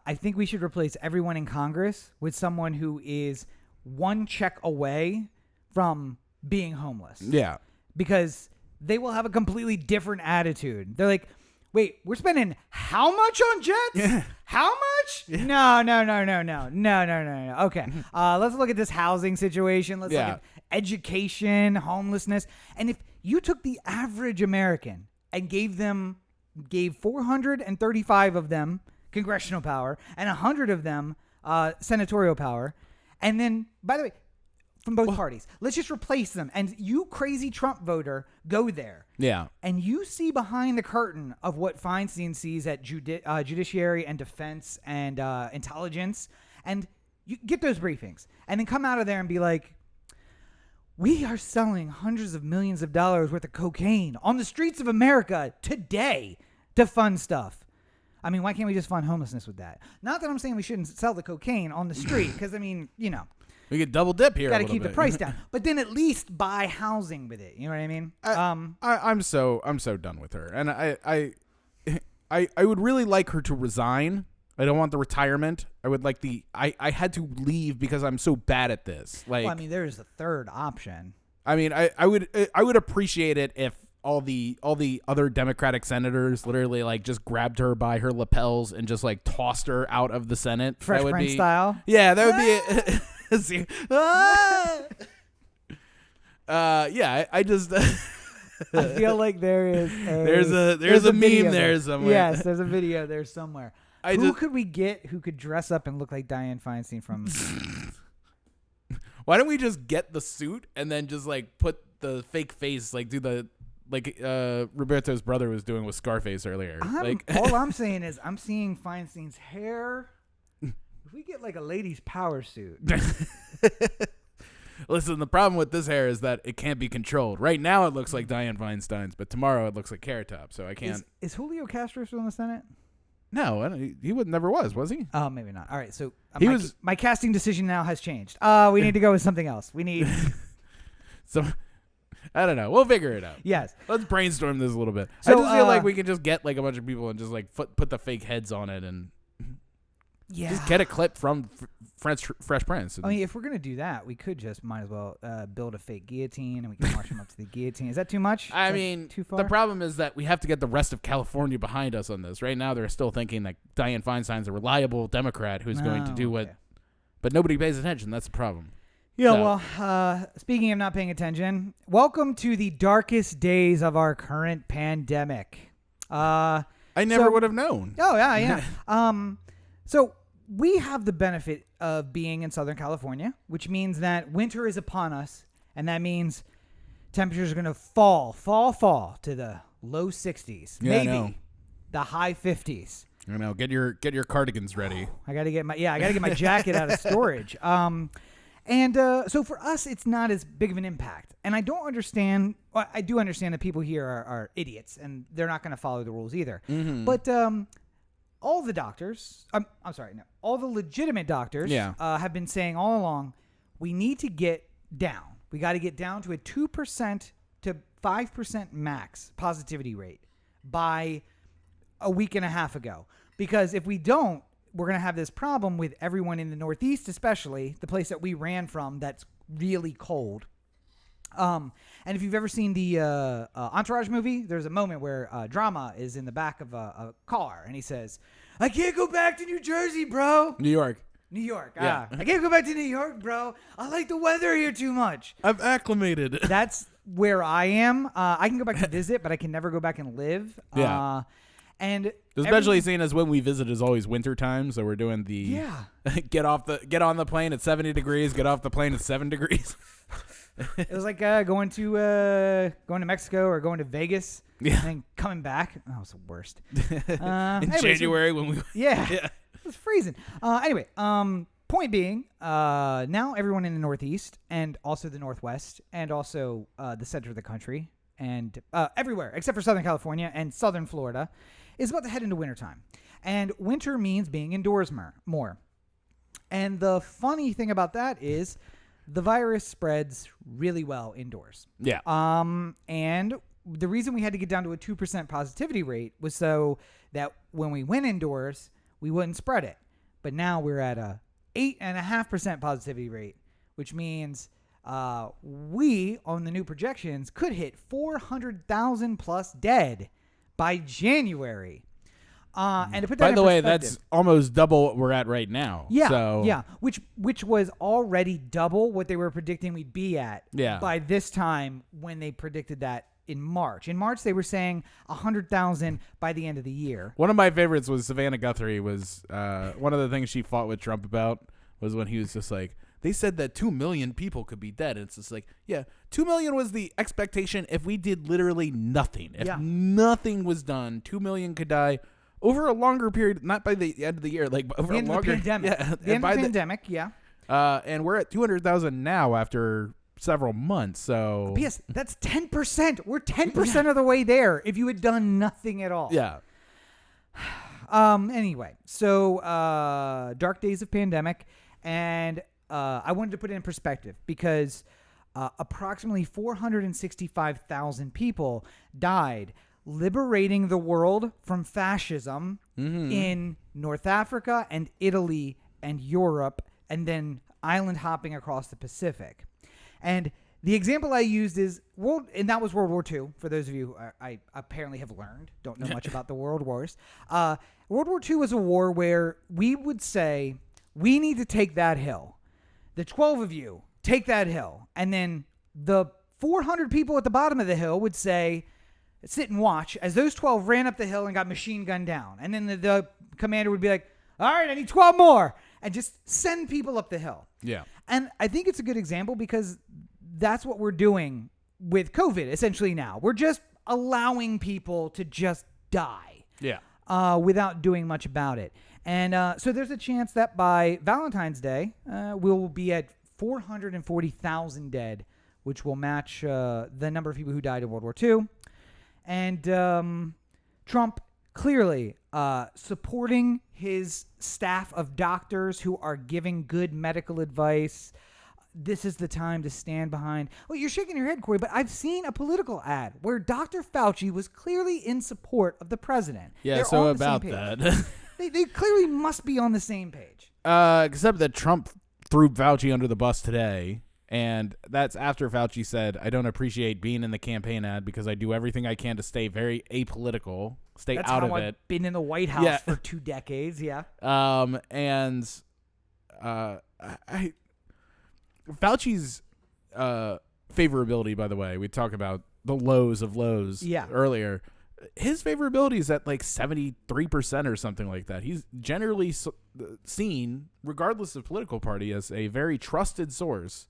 I think we should replace everyone in Congress with someone who is one check away from being homeless. Yeah. Because they will have a completely different attitude. They're like, wait, we're spending how much on jets? Yeah. How much? Yeah. No. Okay. Let's look at this housing situation. Let's look at education, homelessness. And if you took the average American and gave 435 of them congressional power and 100 of them senatorial power, and then, by the way, from both parties, let's just replace them. And you crazy Trump voter, go there. Yeah. And you see behind the curtain of what Feinstein sees at judiciary and defense and intelligence. And you get those briefings. And then come out of there and be like, we are selling hundreds of millions of dollars worth of cocaine on the streets of America today to fund stuff. I mean, why can't we just fund homelessness with that? Not that I'm saying we shouldn't sell the cocaine on the street, because, I mean, we could double dip here. Got to keep the price down, but then at least buy housing with it. You know what I mean? I'm so done with her, and I would really like her to resign. I don't want the retirement. I would like I had to leave because I'm so bad at this. Like, well, I mean, there is a third option. I mean, I would appreciate it if all the other Democratic senators literally, like, just grabbed her by her lapels and just, like, tossed her out of the Senate. Fresh Prince style. Yeah, that would be. I just I feel like there's a meme there somewhere. Yes, there's a video there somewhere. Who could we get who could dress up and look like Dianne Feinstein from? Why don't we just get the suit and then just, like, put the fake face, like, do the, like, Roberto's brother was doing with Scarface earlier. All I'm saying is I'm seeing Feinstein's hair. If we get, like, a lady's power suit. Listen, the problem with this hair is that it can't be controlled. Right now it looks like Dianne Feinstein's, but tomorrow it looks like Carrot Top, so I can't. Is Julio Castro still in the Senate? No, he never was he? Oh, maybe not. All right, so my casting decision now has changed. We need to go with something else. We need... So, I don't know. We'll figure it out. Yes. Let's brainstorm this a little bit. So, I just feel like we can just get, like, a bunch of people and just, like, put the fake heads on it and... Yeah. Just get a clip from Fresh Prince. I mean, if we're going to do that, we could just might as well build a fake guillotine and we can march them up to the guillotine. Is that too much? I mean, too far? The problem is that we have to get the rest of California behind us on this. Right now, they're still thinking that Dianne Feinstein's a reliable Democrat who's going to do what... But nobody pays attention. That's the problem. Yeah, well, speaking of not paying attention, welcome to the darkest days of our current pandemic. I never would have known. Oh, yeah. So we have the benefit of being in Southern California, which means that winter is upon us, and that means temperatures are going to fall to the low 60s, maybe the high 50s. I know. Get your cardigans ready. I got to get my jacket out of storage. So for us, it's not as big of an impact. And I don't understand. Well, I do understand that people here are idiots and they're not going to follow the rules either. Mm-hmm. But all the doctors, all the legitimate doctors have been saying all along, we need to get down. We got to get down to a 2% to 5% max positivity rate by a week and a half ago. Because if we don't, we're going to have this problem with everyone in the Northeast, especially the place that we ran from that's really cold. And if you've ever seen the Entourage movie, there's a moment where Drama is in the back of a car, and he says, "I can't go back to New Jersey, bro." New York. Yeah. I can't go back to New York, bro. I like the weather here too much. I've acclimated. That's where I am. I can go back to visit, but I can never go back and live. Yeah. And especially seeing as when we visit is always winter time, so we're doing the get on the plane at 70 degrees, get off the plane at 7 degrees. It was like going to Mexico or going to Vegas and then coming back. Oh, it was the worst. In January when we it was freezing. Anyway, point being, now everyone in the Northeast and also the Northwest and also the center of the country and everywhere except for Southern California and Southern Florida is about to head into wintertime. And winter means being indoors more. And the funny thing about that is the virus spreads really well indoors. Yeah. And the reason we had to get down to a 2% positivity rate was so that when we went indoors, we wouldn't spread it. But now we're at a 8.5% positivity rate, which means we, on the new projections, could hit 400,000 plus dead by January. And to put that by the way, perspective, that's almost double what we're at right now. Yeah, which was already double what they were predicting we'd be at by this time when they predicted that in March. In March, they were saying 100,000 by the end of the year. One of my favorites was Savannah Guthrie. Was one of the things she fought with Trump about was when he was just like, they said that 2 million people could be dead. And it's just like, 2 million was the expectation if we did literally nothing. If nothing was done, 2 million could die over a longer period, not by the end of the year, like over a longer pandemic. The end of the pandemic, and we're at 200,000 now after several months. So P.S. That's 10%. We're 10% of the way there if you had done nothing at all. Yeah. Anyway, so dark days of pandemic, and I wanted to put it in perspective because approximately 465,000 people died liberating the world from fascism in North Africa and Italy and Europe, and then island hopping across the Pacific. And the example I used is and that was World War II. For those of you who I apparently have learned, don't know much about the World Wars. World War II was a war where we would say, we need to take that hill. The 12 of you take that hill. And then the 400 people at the bottom of the hill would say, sit and watch as those 12 ran up the hill and got machine gunned down. And then the commander would be like, all right, I need 12 more. And just send people up the hill. Yeah. And I think it's a good example because that's what we're doing with COVID essentially now. We're just allowing people to just die. Yeah. Without doing much about it. And so there's a chance that by Valentine's Day, we'll be at 440,000 dead, which will match the number of people who died in World War II. And Trump clearly supporting his staff of doctors who are giving good medical advice. This is the time to stand behind. Well, you're shaking your head, Corey, but I've seen a political ad where Dr. Fauci was clearly in support of the president. Yeah, They're so on the about same page. that. They clearly must be on the same page. Except that Trump threw Fauci under the bus today. And that's after Fauci said, I don't appreciate being in the campaign ad because I do everything I can to stay very apolitical, stay That's out how of I've it. been in the White House for 2 decades, Fauci's favorability, by the way, we talk about the lows of lows earlier. His favorability is at like 73% or something like that. He's generally seen, regardless of political party, as a very trusted source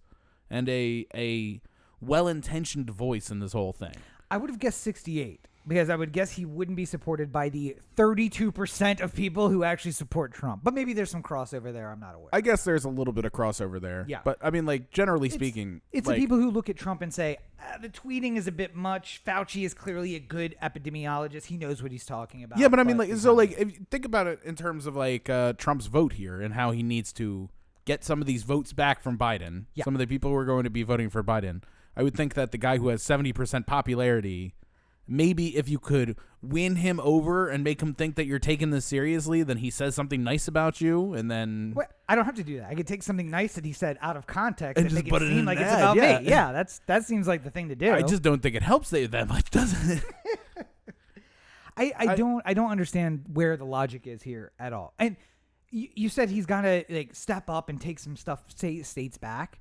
and a well-intentioned voice in this whole thing. I would have guessed 68 because I would guess he wouldn't be supported by the 32% of people who actually support Trump. But maybe there's some crossover there. I'm not aware. I guess there's a little bit of crossover there. Yeah. But, I mean, like, generally speaking. It's like, the people who look at Trump and say, the tweeting is a bit much. Fauci is clearly a good epidemiologist. He knows what he's talking about. Yeah, but I mean, like, so, like, if you think about it in terms of, like, Trump's vote here and how he needs to get some of these votes back from Biden, some of the people who are going to be voting for Biden, I would think that the guy who has 70% popularity maybe if you could win him over and make him think that you're taking this seriously, then he says something nice about you, and then I don't have to do that. I could take something nice that he said out of context and just make put it it seem in like an it's ad, about yeah. me. Yeah, that seems like the thing to do. I just don't think it helps you that much, doesn't it? I don't understand where the logic is here at all. And you said he's got to like step up and take some stuff states back,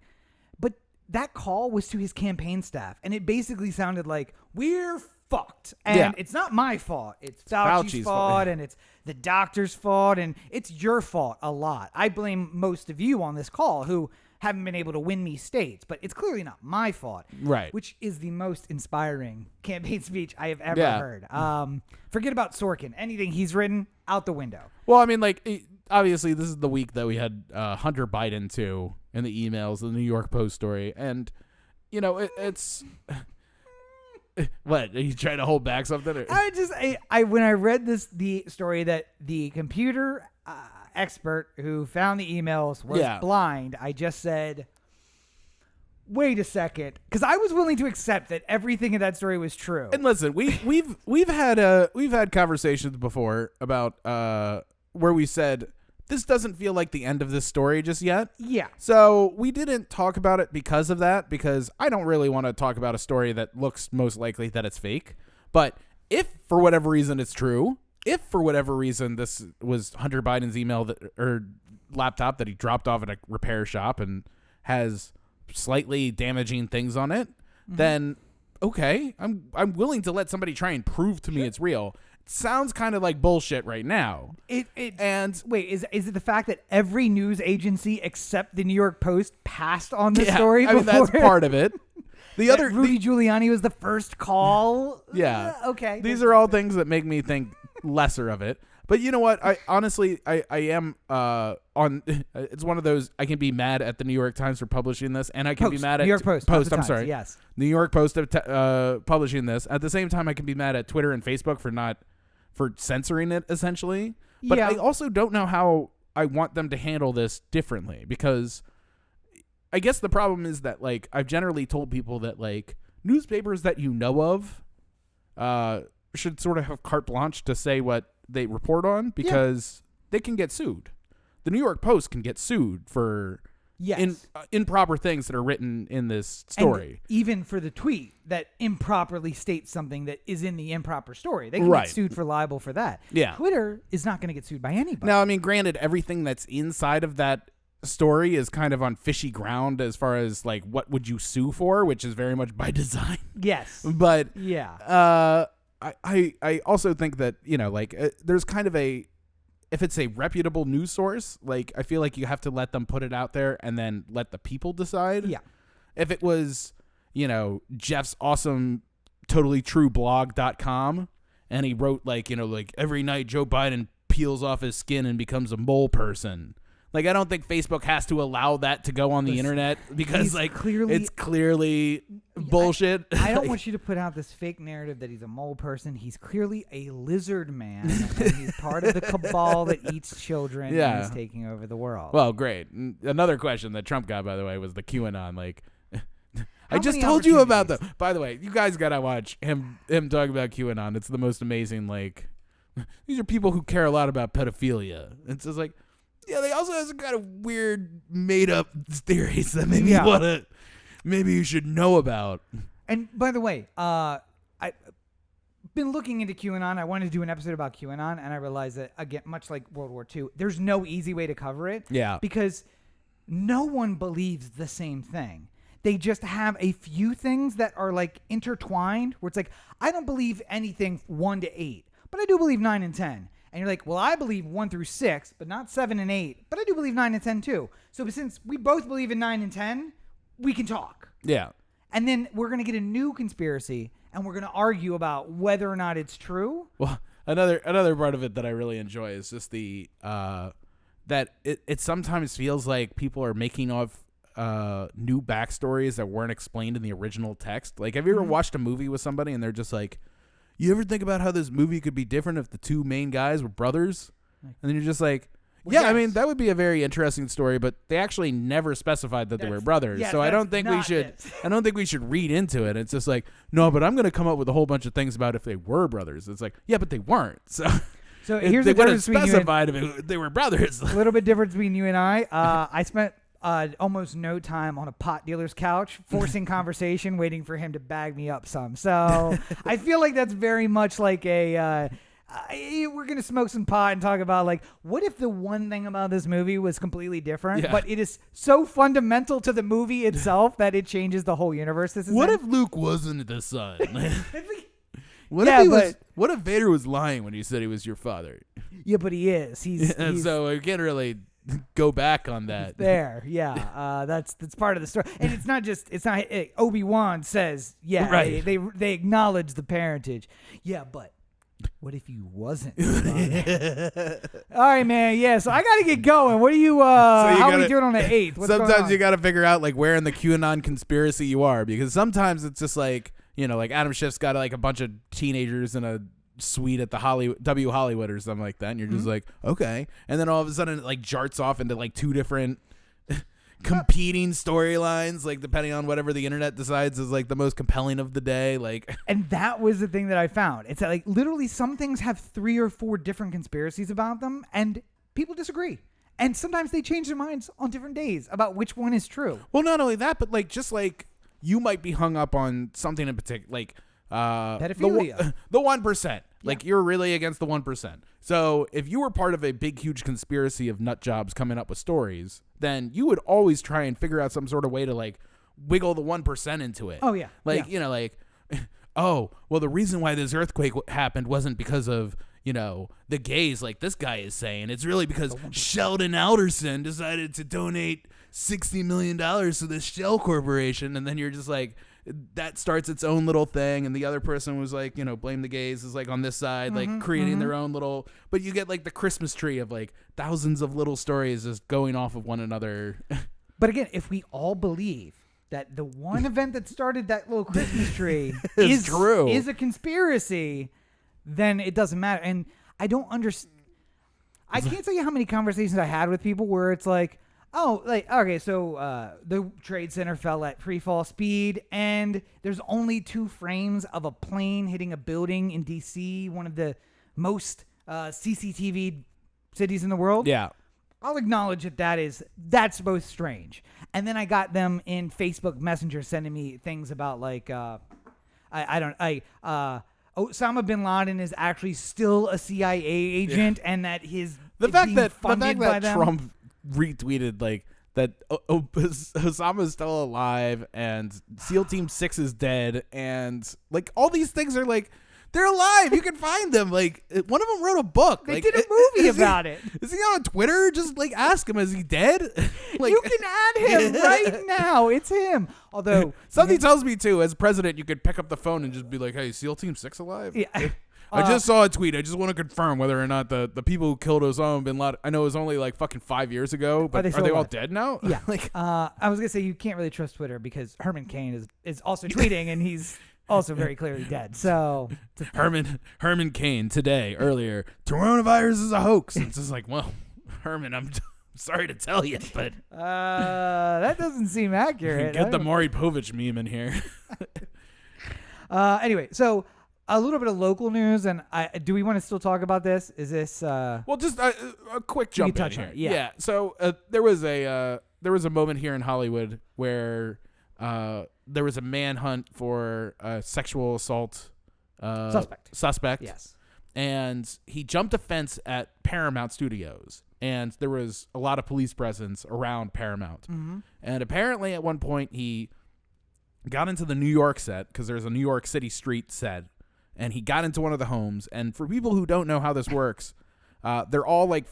but that call was to his campaign staff, and it basically sounded like we're fucked, and it's not my fault. It's Fauci's fault, and it's the doctor's fault, and it's your fault a lot. I blame most of you on this call who haven't been able to win me states, but it's clearly not my fault. Right. Which is the most inspiring campaign speech I have ever heard. Forget about Sorkin. Anything he's written, out the window. Well, I mean, like, obviously, this is the week that we had Hunter Biden, too, in the emails, the New York Post story. And, you know, it's... What? Are you trying to hold back something? Or? I when I read the story that the computer expert who found the emails was blind, I just said, wait a second, because I was willing to accept that everything in that story was true. And listen, we've had conversations before about where we said this doesn't feel like the end of this story just yet. Yeah. So we didn't talk about it because of that, because I don't really want to talk about a story that looks most likely that it's fake. But if for whatever reason it's true, if for whatever reason this was Hunter Biden's email or laptop that he dropped off at a repair shop and has slightly damaging things on it, then okay, I'm willing to let somebody try and prove to me it's real. Sounds kind of like bullshit right now. Wait, is it the fact that every news agency except the New York Post passed on this story before? I mean, that's part of it. The other Rudy Giuliani was the first call. Yeah. Okay. These are all things that make me think lesser of it. But you know what? I honestly am on. It's one of those. I can be mad at the New York Times for publishing this, and I can be mad at New York Post. I'm Times, sorry. Yes. New York Post publishing this. At the same time, I can be mad at Twitter and Facebook for censoring it, essentially. But I also don't know how I want them to handle this differently, because I guess the problem is that, like, I've generally told people that, like, newspapers that you know of should sort of have carte blanche to say what they report on, because they can get sued. The New York Post can get sued for improper things that are written in this story. And even for the tweet that improperly states something that is in the improper story. They can get sued for libel for that. Yeah. Twitter is not going to get sued by anybody. Now, I mean, granted, everything that's inside of that story is kind of on fishy ground as far as, like, what would you sue for, which is very much by design. Yes. But I also think that, you know, like, there's kind of if it's a reputable news source, like, I feel like you have to let them put it out there and then let the people decide. Yeah. If it was, you know, Jeff's awesome totally true blog.com, and he wrote, like, you know, like, every night Joe Biden peels off his skin and becomes a mole person. Like, I don't think Facebook has to allow that to go on the internet, because, like, it's clearly bullshit. I don't want you to put out this fake narrative that he's a mole person. He's clearly a lizard man, and he's part of the cabal that eats children and is taking over the world. Well, great. Another question that Trump got, by the way, was the QAnon. Like, I just told you about them. By the way, you guys got to watch him talk about QAnon. It's the most amazing, like, these are people who care a lot about pedophilia. It's just like, yeah, they also have some kind of weird made-up theories that maybe you should know about. And by the way, I've been looking into QAnon. I wanted to do an episode about QAnon, and I realized that, again, much like World War II, there's no easy way to cover it. Yeah. Because no one believes the same thing. They just have a few things that are, like, intertwined, where it's like, I don't believe anything 1 to 8, but I do believe 9 and 10. And you're like, well, I believe 1 through 6, but not 7 and 8. But I do believe 9 and 10 too. So since we both believe in 9 and 10, we can talk. Yeah. And then we're going to get a new conspiracy, and we're going to argue about whether or not it's true. Well, another part of it that I really enjoy is just the that it sometimes feels like people are making up new backstories that weren't explained in the original text. Like, have you ever watched a movie with somebody and they're just like, you ever think about how this movie could be different if the two main guys were brothers? And then you're just like, Yeah, I mean, that would be a very interesting story, but they actually never specified that they were brothers. So I don't think we should read into it. It's just like, no, but I'm going to come up with a whole bunch of things about if they were brothers. It's like, yeah, but they weren't. So here's the difference between specified if they were brothers. A little bit difference between you and I. I spent almost no time on a pot dealer's couch, forcing conversation, waiting for him to bag me up some. So I feel like that's very much like a we're going to smoke some pot and talk about, like, what if the one thing about this movie was completely different, but it is so fundamental to the movie itself that it changes the whole universe. What if Luke wasn't the son? What if Vader was lying when he said he was your father? Yeah, but he is. He's so I can't really go back on that. There, yeah. That's part of the story, and it's not Obi-Wan says, right. They acknowledge the parentage. Yeah, but what if he wasn't? All right, man. Yeah, so I got to get going. What are you? How are we doing on the 8th? Sometimes you got to figure out like where in the QAnon conspiracy you are, because sometimes it's just like, you know, like Adam Schiff's got like a bunch of teenagers in a suite at the Hollywood or something like that, and you're just like, okay, and then all of a sudden it like jarts off into like two different competing storylines, like depending on whatever the internet decides is like the most compelling of the day, like. And that was the thing that I found. It's like literally some things have 3 or 4 different conspiracies about them, and people disagree. And sometimes they change their minds on different days about which one is true. Well, not only that, but like just like you might be hung up on something in particular, like pedophilia. The 1%. Like you're really against the 1%. So if you were part of a big, huge conspiracy of nut jobs coming up with stories, then you would always try and figure out some sort of way to like wiggle the 1% into it. Oh yeah. Like, you know, like, oh, well, the reason why this earthquake happened wasn't because of, you know, the gays like this guy is saying. It's really because Sheldon Alderson decided to donate $60 million to this shell corporation. And then you're just like, that starts its own little thing, and the other person was like, you know, blame the gays is like on this side, like creating their own little, but you get like the Christmas tree of like thousands of little stories just going off of one another. But again, if we all believe that the one event that started that little Christmas tree is true, is a conspiracy, then it doesn't matter. And I don't understand. I can't tell you how many conversations I had with people where it's like, oh, like, okay, so the Trade Center fell at free-fall speed, and there's only 2 frames of a plane hitting a building in D.C., one of the most CCTV cities in the world. Yeah. I'll acknowledge that's both strange. And then I got them in Facebook Messenger sending me things about, like, Osama bin Laden is actually still a CIA agent, and that the fact that Trump retweeted like that Osama's still alive and SEAL Team 6 is dead, and like all these things are like, they're alive, you can find them. Like one of them wrote a book. They like, did a movie about it. Is he on Twitter? Just like ask him, is he dead? Like, you can add him right now. It's him. Although something tells me too, as president, you could pick up the phone and just be like, hey, SEAL Team 6 alive? Yeah. I just saw a tweet. I just want to confirm whether or not the people who killed Osama bin Laden, I know it was only like fucking 5 years ago, but are they all dead now? Yeah. Like, I was going to say, you can't really trust Twitter because Herman Cain is also tweeting, and he's also very clearly dead. So Herman Cain today, earlier, coronavirus is a hoax. It's just like, well, Herman, I'm sorry to tell you, but that doesn't seem accurate. Get the Maury Povich meme in here. Anyway, so a little bit of local news, and do we want to still talk about this? Is this well, just a quick jump in here. Yeah. So there was a moment here in Hollywood where there was a manhunt for a sexual assault suspect. Yes. And he jumped a fence at Paramount Studios, and there was a lot of police presence around Paramount. Mm-hmm. And apparently at one point he got into the New York set, because there's a New York City street set, and he got into one of the homes. And for people who don't know how this works, they're all like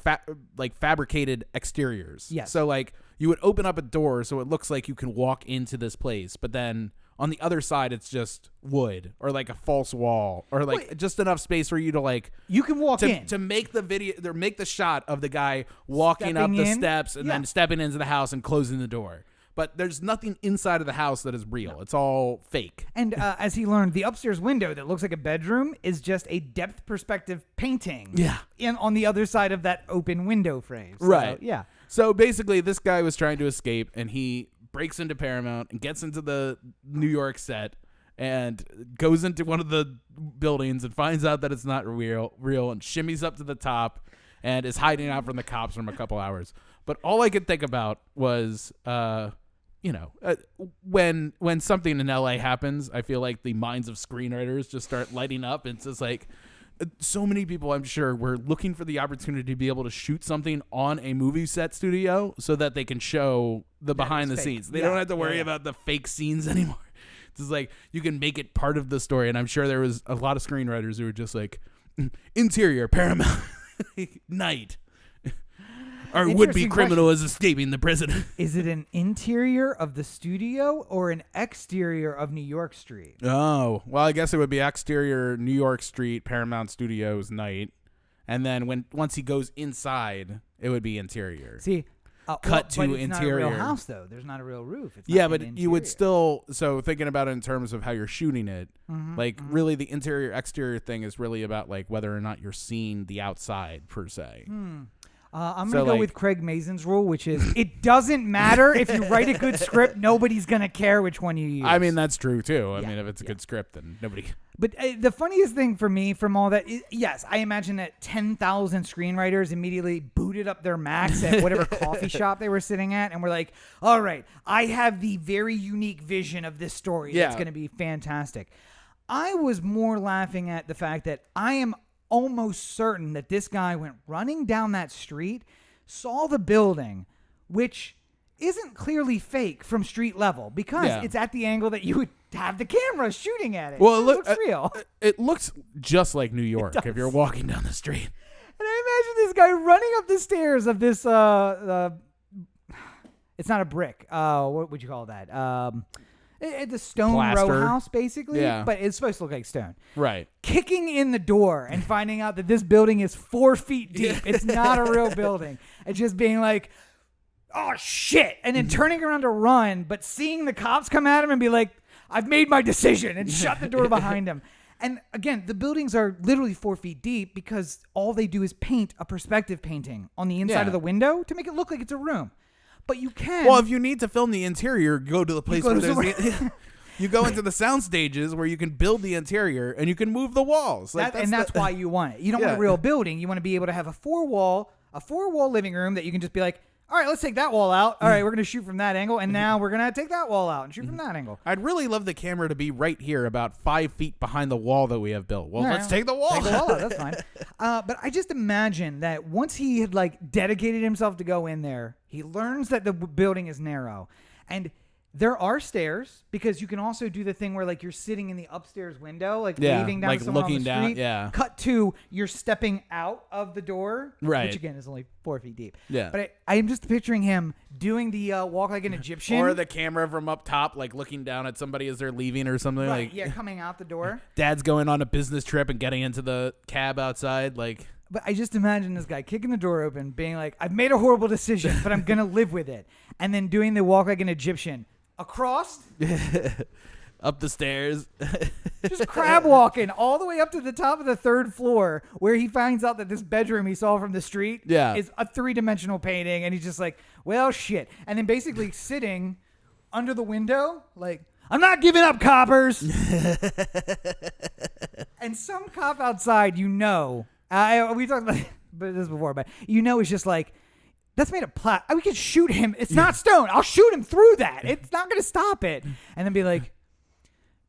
fabricated exteriors. Yes. So like you would open up a door so it looks like you can walk into this place, but then on the other side it's just wood or like a false wall or like just enough space for you to like you can walk in to make the video or make the shot of the guy walking up the steps and then stepping into the house and closing the door. but there's nothing inside of the house that is real. No. It's all fake. And as he learned, the upstairs window that looks like a bedroom is just a depth perspective painting. Yeah. On the other side of that open window frame. So, right. Yeah. So basically, this guy was trying to escape, and he breaks into Paramount and gets into the New York set and goes into one of the buildings and finds out that it's not real, and shimmies up to the top and is hiding out from the cops for a couple hours. But all I could think about was, when something in LA happens, I feel like the minds of screenwriters just start lighting up. And it's just like, so many people, I'm sure, were looking for the opportunity to be able to shoot something on a movie set studio so that they can show the behind the scenes. They don't have to worry about the fake scenes anymore. It's just like, you can make it part of the story. And I'm sure there was a lot of screenwriters who were just like, interior, Paramount, night. Our would-be criminal is escaping the prison. Is it an interior of the studio or an exterior of New York Street? Oh, well, I guess it would be exterior New York Street, Paramount Studios night. And then once he goes inside, it would be interior. See, cut to but it's interior. Not a real house, though. There's not a real roof. It's yeah, but you would still. So thinking about it in terms of how you're shooting it, really the interior exterior thing is really about like whether or not you're seeing the outside per se. I'm going to go with Craig Mazin's rule, which is it doesn't matter if you write a good script, nobody's going to care which one you use. I mean, that's true, too. I mean, if it's a good script, then nobody... But the funniest thing for me from all that is, yes, I imagine that 10,000 screenwriters immediately booted up their Macs at whatever coffee shop they were sitting at and were like, all right, I have the very unique vision of this story that's going to be fantastic. I was more laughing at the fact that I am almost certain that this guy went running down that street, saw the building, which isn't clearly fake from street level because it's at the angle that you would have the camera shooting at it. Well, it looks real. It looks just like New York if you're walking down the street. And I imagine this guy running up the stairs of this, it's not a brick. What would you call that? It's a stone row house, basically, but it's supposed to look like stone. Right. Kicking in the door and finding out that this building is 4 feet deep. It's not a real building. It's just being like, oh, shit. And then turning around to run, but seeing the cops come at him and be like, I've made my decision, and shut the door behind him. And again, the buildings are literally 4 feet deep because all they do is paint a perspective painting on the inside of the window to make it look like it's a room. But you can. Well, if you need to film the interior, go to the place where there's you go into the sound stages where you can build the interior and you can move the walls. Like that's why you want it. You don't want a real building. You want to be able to have a four wall living room that you can just be like, all right, let's take that wall out. All right, we're going to shoot from that angle. And now we're going to take that wall out and shoot from that angle. I'd really love the camera to be right here about 5 feet behind the wall that we have built. Well, let's take the wall. Take the wall out. That's fine. But I just imagine that once he had dedicated himself to go in there, he learns that the building is narrow. And there are stairs because you can also do the thing where you're sitting in the upstairs window, waving down to someone on the street. Down, Cut to you're stepping out of the door, which again is only 4 feet deep. Yeah. But I'm just picturing him doing the walk like an Egyptian, or the camera from up top, looking down at somebody as they're leaving or something. Right. Coming out the door. Dad's going on a business trip and getting into the cab outside, But I just imagine this guy kicking the door open, being like, I've made a horrible decision, but I'm going to live with it. And then doing the walk like an Egyptian. Across. Up the stairs. Just crab walking all the way up to the top of the 3rd floor where he finds out that this bedroom he saw from the street is a 3-dimensional painting. And he's just like, well, shit. And then basically sitting under the window, I'm not giving up, coppers. And some cop outside, we talked about this before, but it's just that's made of plastic. We could shoot him. It's not stone. I'll shoot him through that. It's not going to stop it. And then be like,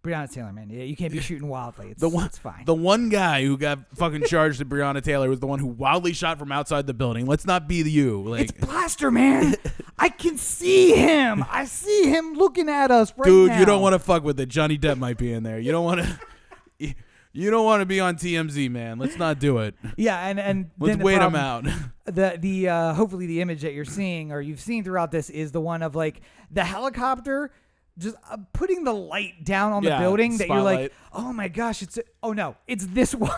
Breonna Taylor, man, you can't be shooting wildly. It's fine. The one guy who got fucking charged at Breonna Taylor was the one who wildly shot from outside the building. Let's not be you. It's plaster, man. I can see him. I see him looking at us right now. Dude, you don't want to fuck with it. Johnny Depp might be in there. You don't want to... You don't want to be on TMZ, man. Let's not do it. Yeah, and let's wait him out. The hopefully the image that you're seeing or you've seen throughout this is the one of the helicopter just putting the light down on the building that spotlight. You're like, oh my gosh, it's this one.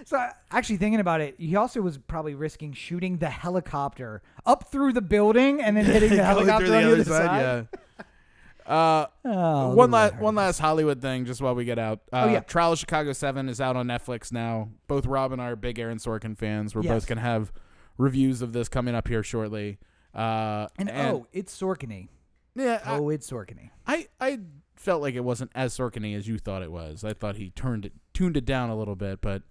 So actually thinking about it, he also was probably risking shooting the helicopter up through the building and then hitting the helicopter on the other side. Yeah. One last Hollywood thing, just while we get out. Trial of Chicago 7 is out on Netflix now. Both Rob and I are big Aaron Sorkin fans. We're both gonna have reviews of this coming up here shortly. It's Sorkin-y. Yeah. It's Sorkin-y. I felt like it wasn't as Sorkin-y as you thought it was. I thought he tuned it down a little bit, but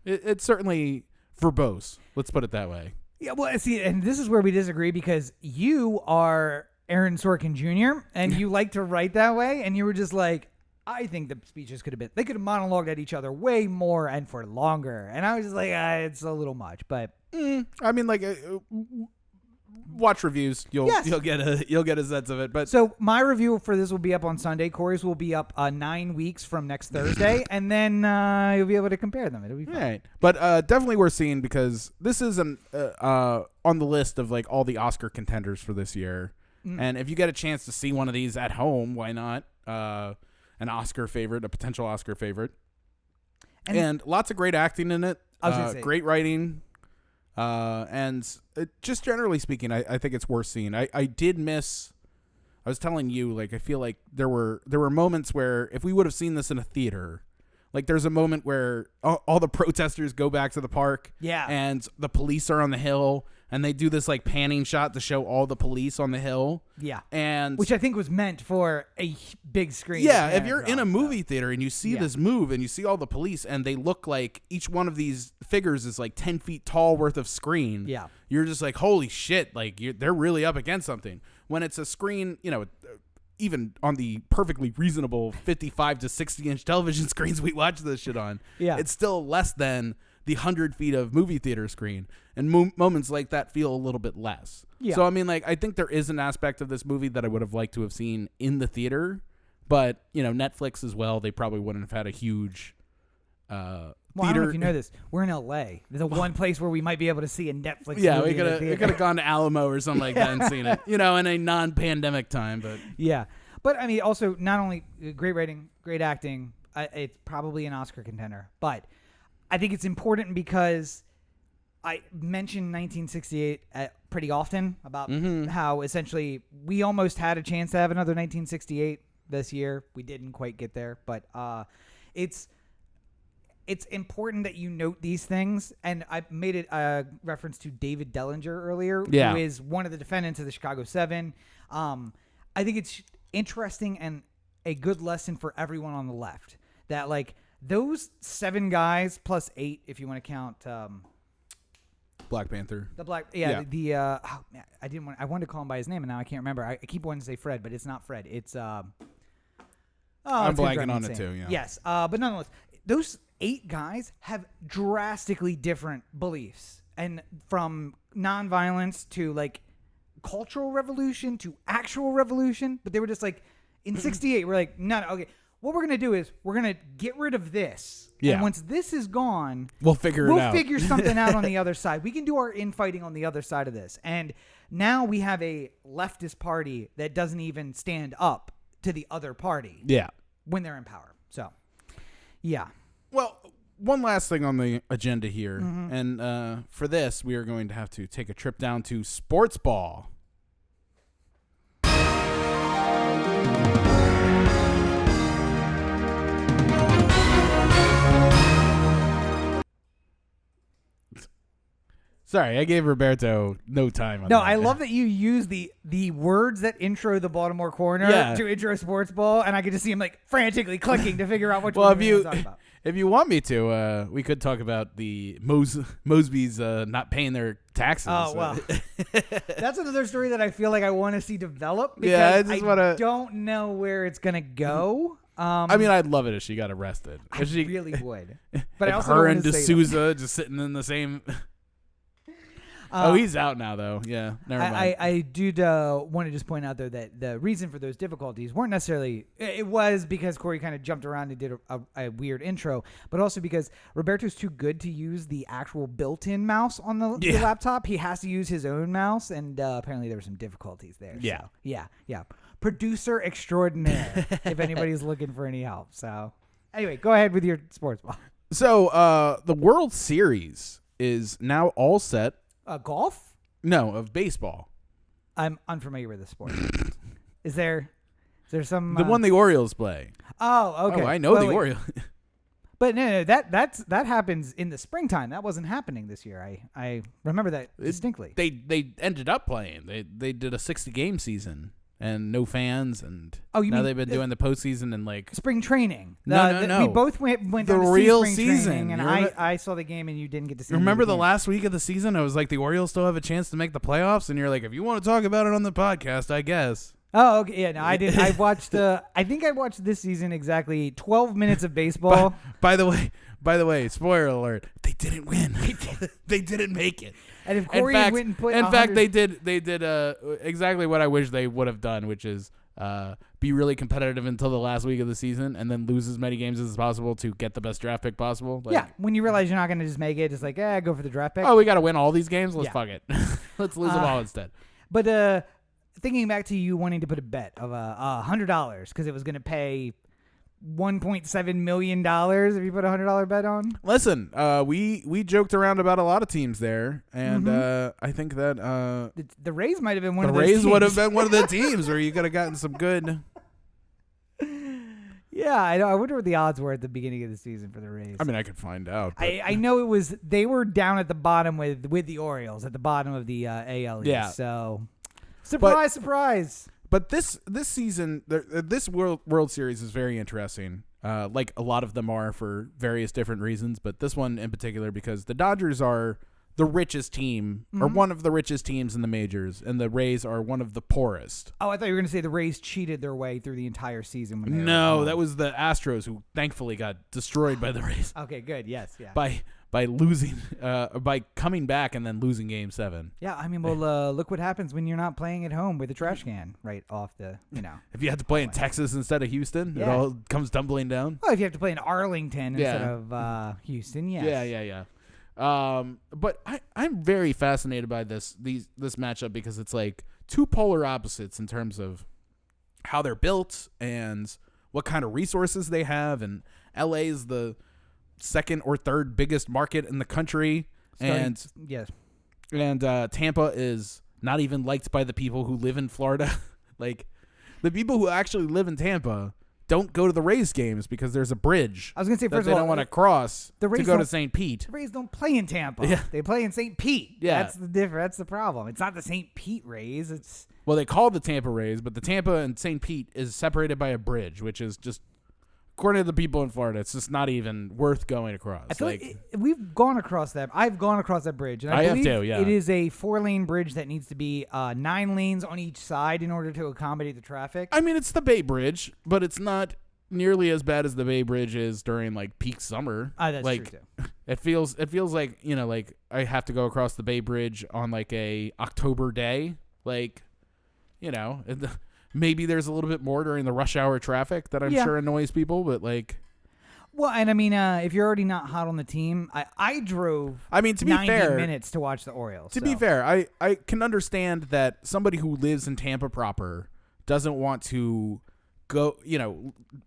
it's certainly verbose. Let's put it that way. Yeah, well, see, and this is where we disagree because you are Aaron Sorkin Jr. and you like to write that way, and you were just like, I think the speeches could have monologued at each other way more and for longer, and I was just like, it's a little much, but I mean, like. Watch reviews. You'll get a sense of it. But so my review for this will be up on Sunday. Corey's will be up 9 weeks from next Thursday, and then you'll be able to compare them. It'll be fun. Right. But definitely worth seeing because this is on the list of like all the Oscar contenders for this year. And if you get a chance to see one of these at home, why not? An Oscar favorite, a potential Oscar favorite, and lots of great acting in it. Great writing. And just generally speaking, I think it's worth seeing. I did miss. I was telling you, like, I feel like there were moments where if we would have seen this in a theater, like there's a moment where all the protesters go back to the park, and the police are on the hill, and they do this like panning shot to show all the police on the hill, and which I think was meant for a big screen. Yeah, if you're in a movie theater and you see this move and you see all the police and they look like each one of these figures is like 10 feet tall worth of screen, you're just like, holy shit, like they're really up against something. When it's a screen, even on the perfectly reasonable 55 to 60 inch television screens we watch this shit on, it's still less than the 100 feet of movie theater screen, and moments like that feel a little bit less. So I mean, like, I think there is an aspect of this movie that I would have liked to have seen in the theater, but Netflix as well, they probably wouldn't have had a huge theater. I don't know if you know this. We're in LA. There's one place where we might be able to see a Netflix movie. We could have gone to Alamo or something like that and seen it, in a non-pandemic time. But but I mean, also not only great writing, great acting. It's probably an Oscar contender, but I think it's important because I mentioned 1968 pretty often about how essentially we almost had a chance to have another 1968 this year. We didn't quite get there, but it's important that you note these things. And I made it a reference to David Dellinger earlier, who is one of the defendants of the Chicago 7. I think it's interesting and a good lesson for everyone on the left that like those 7 guys plus 8, if you want to count Black Panther. I wanted to call him by his name and now I can't remember. I keep wanting to say Fred, but it's not Fred. It's I'm blanking on it too. Yeah. Yes, but nonetheless, those 8 guys have drastically different beliefs, and from nonviolence to like cultural revolution to actual revolution. But they were just like, in 68, we're like, no, okay. What we're going to do is we're going to get rid of this. Yeah. And once this is gone, we'll figure something out on the other side. We can do our infighting on the other side of this. And now we have a leftist party that doesn't even stand up to the other party. Yeah. When they're in power. So, yeah. Well, one last thing on the agenda here. And for this, we are going to have to take a trip down to Sports Ball. Sorry, I gave Roberto no time on that. No, I love that you use the words that intro the Baltimore Corner to intro Sports Ball, and I could just see him like frantically clicking to figure out which one to talk about. If you want me to, we could talk about the Mosby's not paying their taxes. Oh, well. That's another story that I feel like I want to see develop because I don't know where it's going to go. I mean, I'd love it if she got arrested. I really would. But I also her and D'Souza just sitting in the same... he's out now, though. Yeah, never mind. I do want to just point out, though, that the reason for those difficulties weren't necessarily... It was because Corey kind of jumped around and did a weird intro, but also because Roberto's too good to use the actual built-in mouse on the laptop. He has to use his own mouse, and apparently there were some difficulties there. Yeah. So, yeah. Producer extraordinaire, if anybody's looking for any help. So, anyway, go ahead with your sports ball. So the World Series is now all set. Golf? No, of baseball. I'm unfamiliar with the sport. Is there some the one the Orioles play? Oh, okay. Oh, I know the Orioles. But no, that happens in the springtime. That wasn't happening this year. I remember that distinctly. They ended up playing. They did a 60-game season and no fans, and now they've been doing the postseason and like spring training. No. We both went the down to real see spring season, training, and I saw the game and you didn't get to see. Remember the last week of the season? I was like, the Orioles still have a chance to make the playoffs, and you're like, if you want to talk about it on the podcast, I guess. Oh, okay. Yeah, no, I did. I watched. I think I watched this season exactly 12 minutes of baseball. By the way, spoiler alert: they didn't win. They didn't make it. And if Corey went and put, in fact, they did exactly what I wish they would have done, which is be really competitive until the last week of the season, and then lose as many games as possible to get the best draft pick possible. Like, yeah, when you realize you're not going to just make it, just like, go for the draft pick. Oh, we got to win all these games. Let's fuck it. Let's lose them all instead. But thinking back to you wanting to put a bet of $100 because it was going to pay $1.7 million if you put a $100 bet on. Listen, we joked around about a lot of teams there, and I think that the Rays might have been one of those teams. The Rays would have teams. been one of the teams where you could have gotten some good. Yeah, I know. I wonder what the odds were at the beginning of the season for the Rays. I mean, I could find out. I know they were down at the bottom with the Orioles at the bottom of the AL East. Yeah. So surprise. But this season, this World Series is very interesting. Like a lot of them are for various different reasons, but this one in particular because the Dodgers are the richest team, or one of the richest teams in the majors, and the Rays are one of the poorest. Oh, I thought you were going to say the Rays cheated their way through the entire season. No, that was the Astros who thankfully got destroyed by the Rays. Okay, good. Yes, yeah. By losing, by coming back and then losing Game 7. Yeah, I mean, well, look what happens when you're not playing at home with a trash can right off the, If you have to play in Texas instead of Houston, it all comes tumbling down. Oh, if you have to play in Arlington instead of Houston, yes. Yeah. But I'm very fascinated by this matchup because it's like two polar opposites in terms of how they're built and what kind of resources they have. And LA is the second or third biggest market in the country, and Tampa is not even liked by the people who live in Florida. Like the people who actually live in Tampa don't go to the Rays games because there's a bridge. I was going to say, first of all, they don't want to cross to go to St. Pete. The Rays don't play in Tampa. Yeah. They play in St. Pete. Yeah. That's the difference. That's the problem. It's not the St. Pete Rays. Well, they call it the Tampa Rays, but the Tampa and St. Pete is separated by a bridge, which is just, according to the people in Florida, it's just not even worth going across. I feel like we've gone across that. I've gone across that bridge. And I have too, yeah. It is a 4-lane bridge that needs to be 9 lanes on each side in order to accommodate the traffic. I mean, it's the Bay Bridge, but it's not nearly as bad as the Bay Bridge is during like peak summer. That's true too. It feels like, like I have to go across the Bay Bridge on like a October day. Like, maybe there's a little bit more during the rush hour traffic that I'm sure annoys people, but like. Well, and I mean, if you're already not hot on the team, I drove. I mean, to be 90 fair, minutes to watch the Orioles. To be fair, I can understand that somebody who lives in Tampa proper doesn't want to go,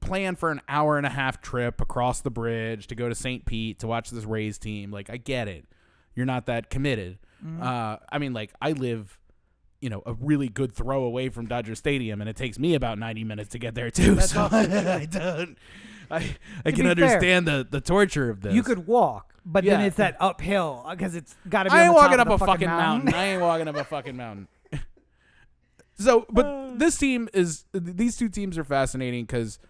plan for an hour and a half trip across the bridge to go to St. Pete to watch this Rays team. Like, I get it. You're not that committed. I mean, like, I live, a really good throw away from Dodger Stadium, and it takes me about 90 minutes to get there too. That's so I can understand the torture of this. You could walk, but then it's that uphill because it's got to be. I ain't walking up a fucking mountain. I ain't walking up a fucking mountain. So, but these two teams are fascinating because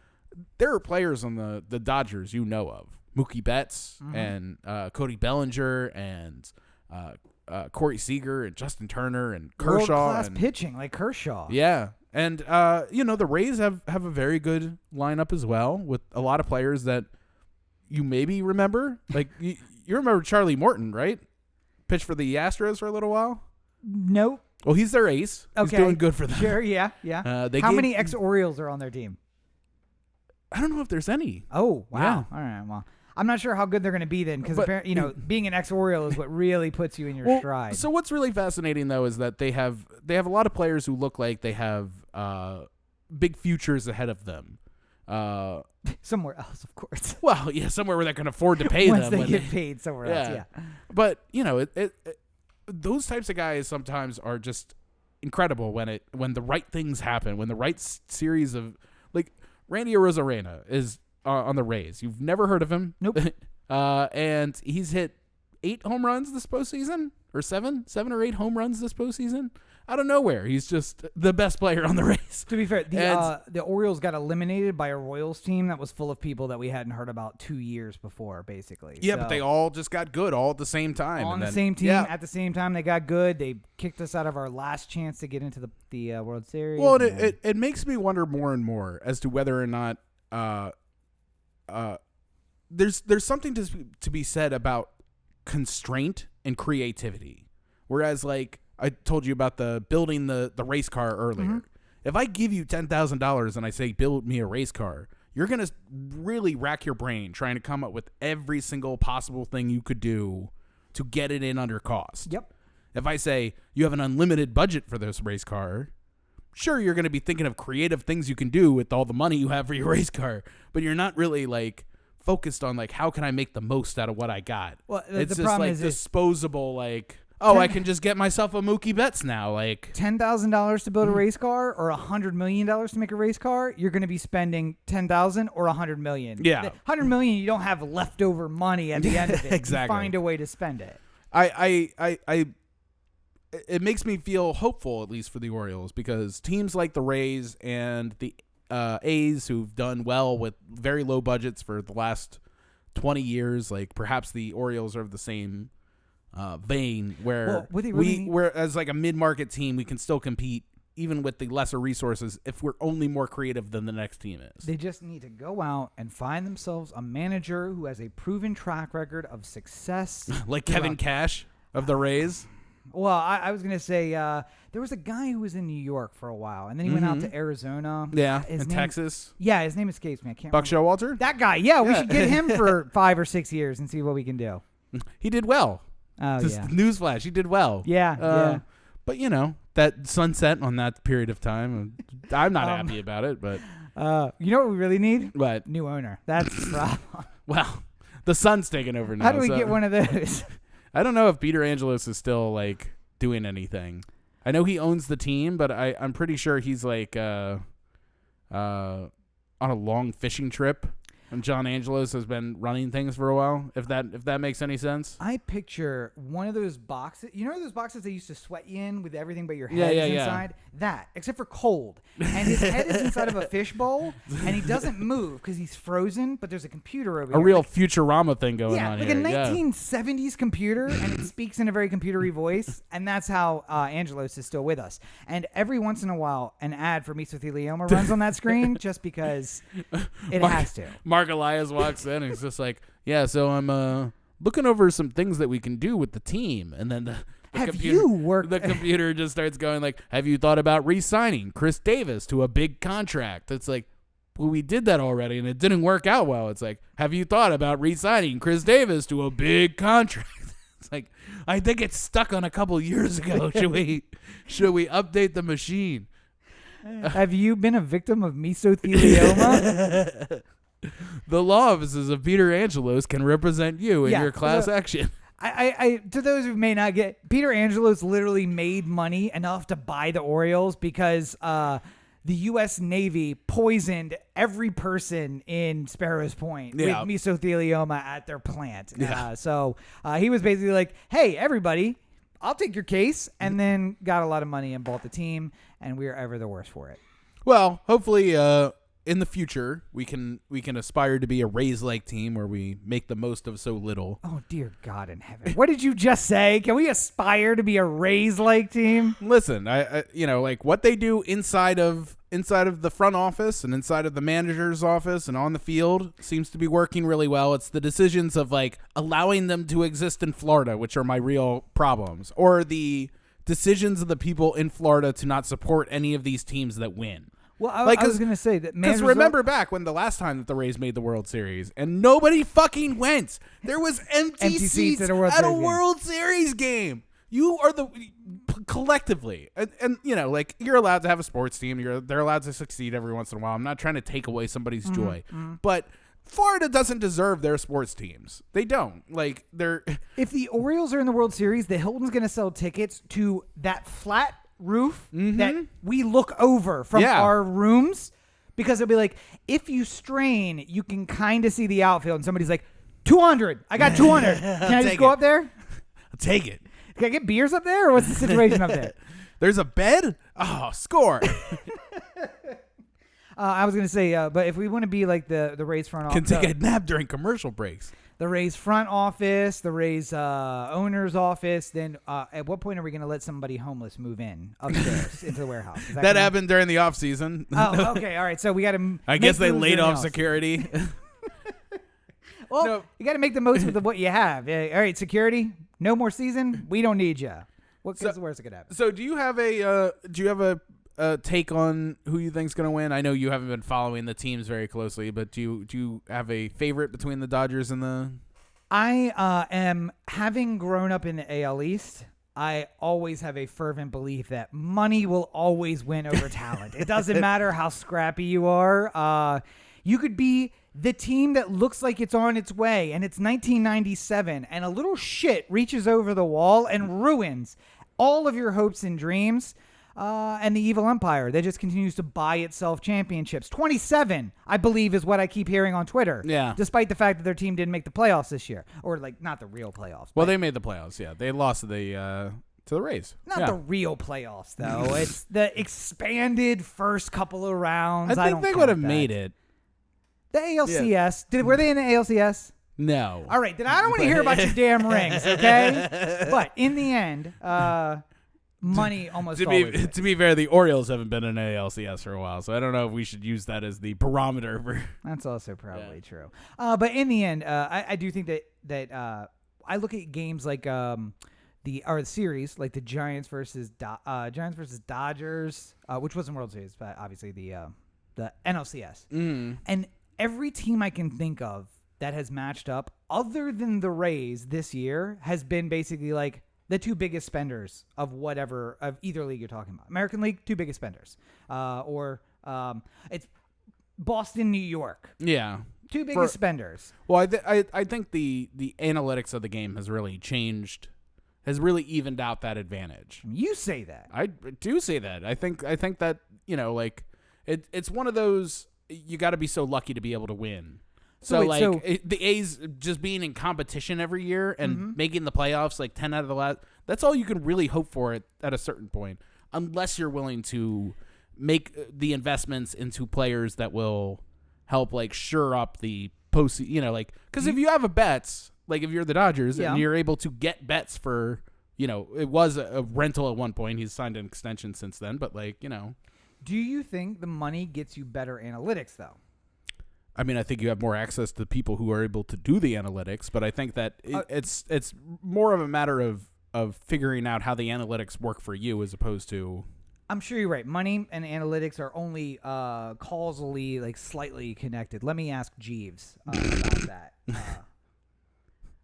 there are players on the Dodgers of. Mookie Betts and Cody Bellinger and Corey Seager and Justin Turner and Kershaw. World-class pitching like Kershaw. Yeah. And, the Rays have a very good lineup as well with a lot of players that you maybe remember. Like, you remember Charlie Morton, right? Pitched for the Astros for a little while? Nope. Well, he's their ace. Okay. He's doing good for them. Sure, yeah. How many ex-Orioles are on their team? I don't know if there's any. Oh, wow. Yeah. All right, well. I'm not sure how good they're going to be then because, being an ex-Oriole is what really puts you in your stride. So what's really fascinating, though, is that they have a lot of players who look like they have big futures ahead of them. Somewhere else, of course. Well, yeah, somewhere where they can afford to pay Once them. they get paid somewhere else, yeah. But, those types of guys sometimes are just incredible when the right things happen, when the right series of, like, Randy Arozarena is on the Rays. You've never heard of him. Nope. And he's hit 8 home runs this postseason, or 7 or 8 home runs this postseason. Out of nowhere, he's just the best player on the Rays. To be fair, the Orioles got eliminated by a Royals team that was full of people that we hadn't heard about 2 years before, basically. Yeah, but they all just got good all at the same time. On the same team, at the same time, they got good. They kicked us out of our last chance to get into the World Series. Well, it makes me wonder more and more as to whether or not there's something to be said about constraint and creativity. Whereas, like, I told you about building the race car earlier. Mm-hmm. If I give you $10,000 and I say, build me a race car, you're going to really rack your brain trying to come up with every single possible thing you could do to get it in under cost. Yep. If I say you have an unlimited budget for this race car, sure, you're going to be thinking of creative things you can do with all the money you have for your race car, but you're not really, like, focused on, like, how can I make the most out of what I got? Well, it's the just problem like is disposable, like, I can just get myself a Mookie Betts now. Like $10,000 to build a race car or $100 million to make a race car, you're going to be spending $10,000 or $100 million. Yeah, $100 million, you don't have leftover money at the end of it. Exactly. You find a way to spend it. It makes me feel hopeful, at least for the Orioles, because teams like the Rays and the A's, who've done well with very low budgets for the last 20 years, like perhaps the Orioles are of the same vein, where we're as like a mid-market team, we can still compete even with the lesser resources if we're only more creative than the next team is. They just need to go out and find themselves a manager who has a proven track record of success. Like Kevin Cash of the Rays. Well, I was going to say there was a guy who was in New York for a while, and then he went out to Arizona. Yeah, Texas. Yeah, his name escapes me. I can't Buck remember. Showalter? That guy. Yeah, we should get him for 5 or 6 years and see what we can do. He did well. Oh, just newsflash, he did well. Yeah. But, that sunset on that period of time, I'm not happy about it. But you know what we really need? What? New owner. That's the problem. Well, the Sun's taking over now. How do we get one of those? I don't know if Peter Angelos is still, like, doing anything. I know he owns the team, but I'm pretty sure he's, like, on a long fishing trip. And John Angelos has been running things for a while, if that makes any sense. I picture one of those boxes. You know those boxes they used to sweat you in with everything but your head is inside? That, except for cold. And his head is inside of a fishbowl, and he doesn't move because he's frozen, but there's a computer over here. A real Futurama thing going on here. Yeah, like a 1970s computer, and it speaks in a very computery voice, and that's how Angelos is still with us. And every once in a while, an ad for mesothelioma runs on that screen just because it has to. Mark Elias walks in and he's just like, yeah, so I'm looking over some things that we can do with the team. And then the computer just starts going like, have you thought about re-signing Chris Davis to a big contract? It's like, well, we did that already and it didn't work out well. It's like, have you thought about re-signing Chris Davis to a big contract? It's like, I think it's stuck on a couple years ago. Should we update the machine? Have you been a victim of mesothelioma? The law offices of Peter Angelos can represent you in your class action. I to those who may not get, Peter Angelos literally made money enough to buy the Orioles because the U.S. Navy poisoned every person in Sparrows Point with mesothelioma at their plant. Yeah. So he was basically like, hey, everybody, I'll take your case, and then got a lot of money and bought the team, and we are ever the worse for it. Well, hopefully in the future, we can aspire to be a Rays-like team where we make the most of so little. Oh, dear God in heaven. What did you just say? Can we aspire to be a Rays-like team? Listen, I like what they do inside of the front office and inside of the manager's office and on the field seems to be working really well. It's the decisions of like allowing them to exist in Florida, which are my real problems, or the decisions of the people in Florida to not support any of these teams that win. Well, I was going to say that because remember back when the last time that the Rays made the World Series and nobody fucking went. There was empty seats at a World Series game. You are the collectively, and you know, like you're allowed to have a sports team. They're allowed to succeed every once in a while. I'm not trying to take away somebody's joy, but Florida doesn't deserve their sports teams. They don't. Like they're. If the Orioles are in the World Series, the Hilton's going to sell tickets to that flat roof that we look over from our rooms, because it'll be like, if you strain, you can kind of see the outfield, and somebody's like, 200. I got 200. Can I just go up there? I'll take it. Can I get beers up there, or what's the situation up there? There's a bed? Oh, score. I was going to say, but if we want to be like the Rays front office. Can take a nap during commercial breaks. The Rays front office, the Rays owner's office, then at what point are we going to let somebody homeless move in upstairs into the warehouse? That happened during the off season. Oh, okay. All right. So we got to. I guess they laid off security. Well, no. You got to make the most with what you have. All right, security, no more season. We don't need you. What's the worst that could happen? So, do you have a take on who you think's going to win? I know you haven't been following the teams very closely, but do you have a favorite between the Dodgers and the? I am, having grown up in the AL East, I always have a fervent belief that money will always win over talent. It doesn't matter how scrappy you are. You could be the team that looks like it's on its way, and it's 1997, and a little shit reaches over the wall and ruins all of your hopes and dreams. And the evil empire that just continues to buy itself championships. 27, I believe, is what I keep hearing on Twitter. Yeah. Despite the fact that their team didn't make the playoffs this year, or like not the real playoffs. Well, they made the playoffs. Yeah, they lost to the Rays. Not the real playoffs, though. It's the expanded first couple of rounds. I think they would have made it. The ALCS. Yeah. Were they in the ALCS? No. All right, then I don't want to hear about your damn rings, okay? But in the end, money almost always. To be fair, the Orioles haven't been in ALCS for a while, so I don't know if we should use that as the barometer for. That's also probably true. But in the end, I do think that I look at games like the series, like the Giants versus Dodgers, which wasn't World Series, but obviously the NLCS, and every team I can think of that has matched up, other than the Rays this year, has been basically like the two biggest spenders of whatever, of either league you're talking about. American League, two biggest spenders. Or it's Boston, New York. Yeah. Two biggest spenders. Well, I think the analytics of the game has really changed, has really evened out that advantage. You say that. I do say that. I think that, you know, like, it's one of those, you got to be so lucky to be able to win. The A's just being in competition every year and making the playoffs like 10 out of the last, that's all you can really hope for at a certain point, unless you're willing to make the investments into players that will help like shore up the post, you know, like, because if you have a bets, like if you're the Dodgers and you're able to get bets for, you know, it was a rental at one point. He's signed an extension since then, but like, you know. Do you think the money gets you better analytics though? I mean, I think you have more access to people who are able to do the analytics, but I think that it's more of a matter of figuring out how the analytics work for you as opposed to. I'm sure you're right. Money and analytics are only causally, like slightly connected. Let me ask Jeeves about that.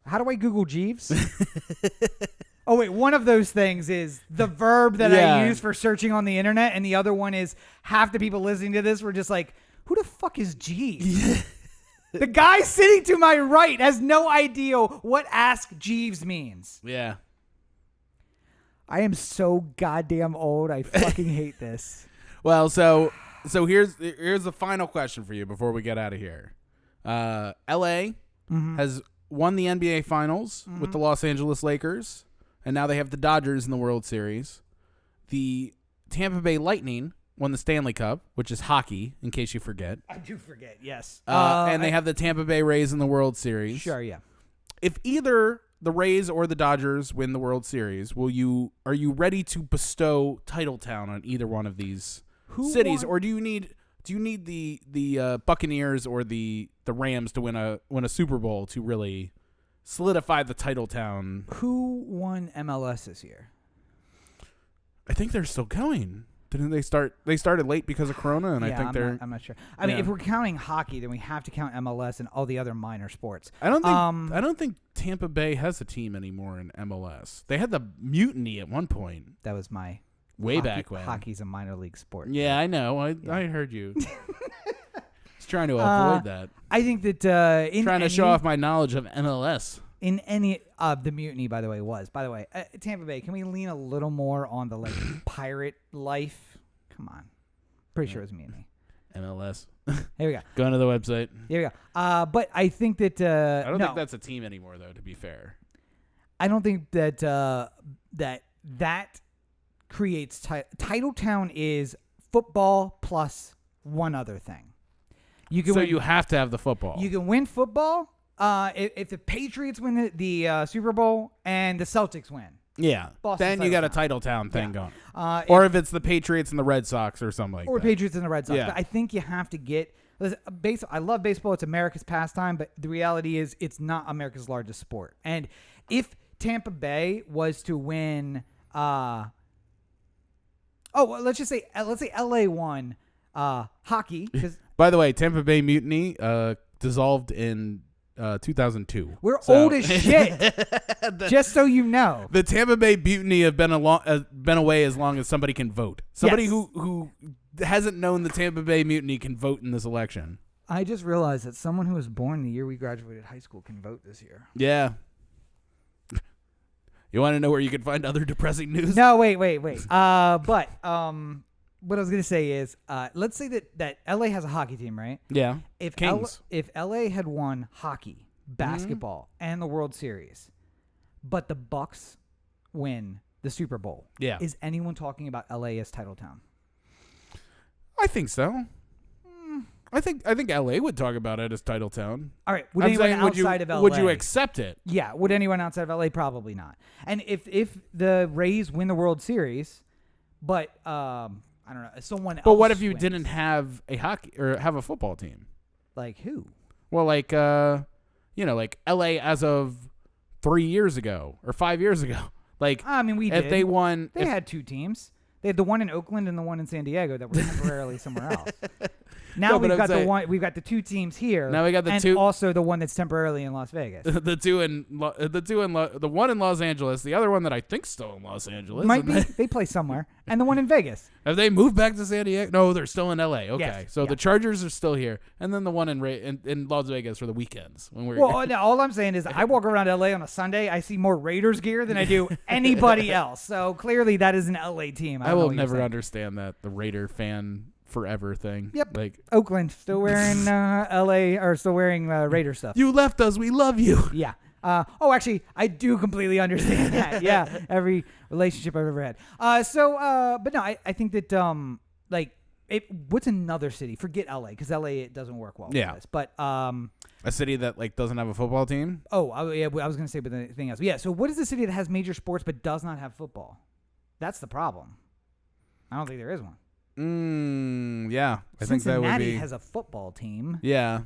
How do I Google Jeeves? Oh, wait. One of those things is the verb that I use for searching on the internet, and the other one is half the people listening to this were just like, who the fuck is Jeeves? The guy sitting to my right has no idea what Ask Jeeves means. Yeah. I am so goddamn old. I fucking hate this. Well, so here's the final question for you before we get out of here. LA has won the NBA Finals with the Los Angeles Lakers, and now they have the Dodgers in the World Series. The Tampa Bay Lightning won the Stanley Cup, which is hockey, in case you forget. I do forget, yes. And they have the Tampa Bay Rays in the World Series. Sure, yeah. If either the Rays or the Dodgers win the World Series, are you ready to bestow Titletown on either one of these cities, or do you need the Buccaneers or the Rams to win a Super Bowl to really solidify the Titletown? Who won MLS this year? I think they're still going. Didn't they start? They started late because of Corona, and I think I'm not sure. I mean, if we're counting hockey, then we have to count MLS and all the other minor sports. I don't think Tampa Bay has a team anymore in MLS. They had the Mutiny at one point. That was my back when. Hockey's a minor league sport. Yeah, I know. I heard you. Just trying to avoid that. I think that trying to show off my knowledge of MLS. In any the Mutiny, by the way, Tampa Bay. Can we lean a little more on the pirate life? Come on, pretty sure it was Mutiny. MLS. Here we go. Going to the website. Here we go. But I think that I don't think that's a team anymore, though. To be fair, I don't think that that creates Titletown is football plus one other thing. You have to have the football. You can win football. If the Patriots win the Super Bowl and the Celtics win, then you got a Titletown thing going. Or if it's the Patriots and the Red Sox or something like that. Or Patriots and the Red Sox. Yeah. But I think you have to get I love baseball. It's America's pastime, but the reality is it's not America's largest sport. And if Tampa Bay was to win, let's say LA won hockey. By the way, Tampa Bay Mutiny dissolved in 2002. We're old as shit. Just so you know, the Tampa Bay Mutiny have been away as long as somebody can vote. Somebody who hasn't known the Tampa Bay Mutiny can vote in this election. I just realized that someone who was born the year we graduated high school can vote this year. Yeah. You want to know where you can find other depressing news? No, wait. But what I was going to say is, let's say that LA has a hockey team, right? Yeah. If Kings. If LA had won hockey, basketball, and the World Series, but the Bucks win the Super Bowl, is anyone talking about LA as Titletown? I think so. I think LA would talk about it as Titletown. All right. Would anyone outside of LA? Would you accept it? Yeah. Would anyone outside of LA? Probably not. And if the Rays win the World Series, but I don't know, someone else. But what if you wins? didn't have a hockey or have a football team? Like who? Well, like like LA as of 3 years ago or 5 years ago. Like, I mean, we if did. they won, they had two teams. They had the one in Oakland and the one in San Diego that were temporarily somewhere else. Now we've got the two teams here. Now we got the and two, also the one that's temporarily in Las Vegas. the one in Los Angeles, the other one that I think's still in Los Angeles. Might be. They play somewhere, and the one in Vegas. Have they moved back to San Diego? No, they're still in LA. Okay, yes. so the Chargers are still here, and then the one in Las Vegas for the weekends when we're. Well, no, all I'm saying is I walk around LA on a Sunday, I see more Raiders gear than I do anybody else. So clearly, that is an LA team. I will never understand that the Raider fan forever thing. Yep. Like Oakland still wearing LA or still wearing Raider stuff. You left us, we love you. Yeah. Actually, I do completely understand that. Yeah. Every relationship I've ever had. But no, I think that what's another city? Forget LA because LA it doesn't work well. Yeah. With this. But a city that doesn't have a football team. Oh, I was going to say, but the thing else. Yeah. So what is the city that has major sports but does not have football? That's the problem. I don't think there is one. Yeah. I think that would be. Cincinnati has a football team. Yeah.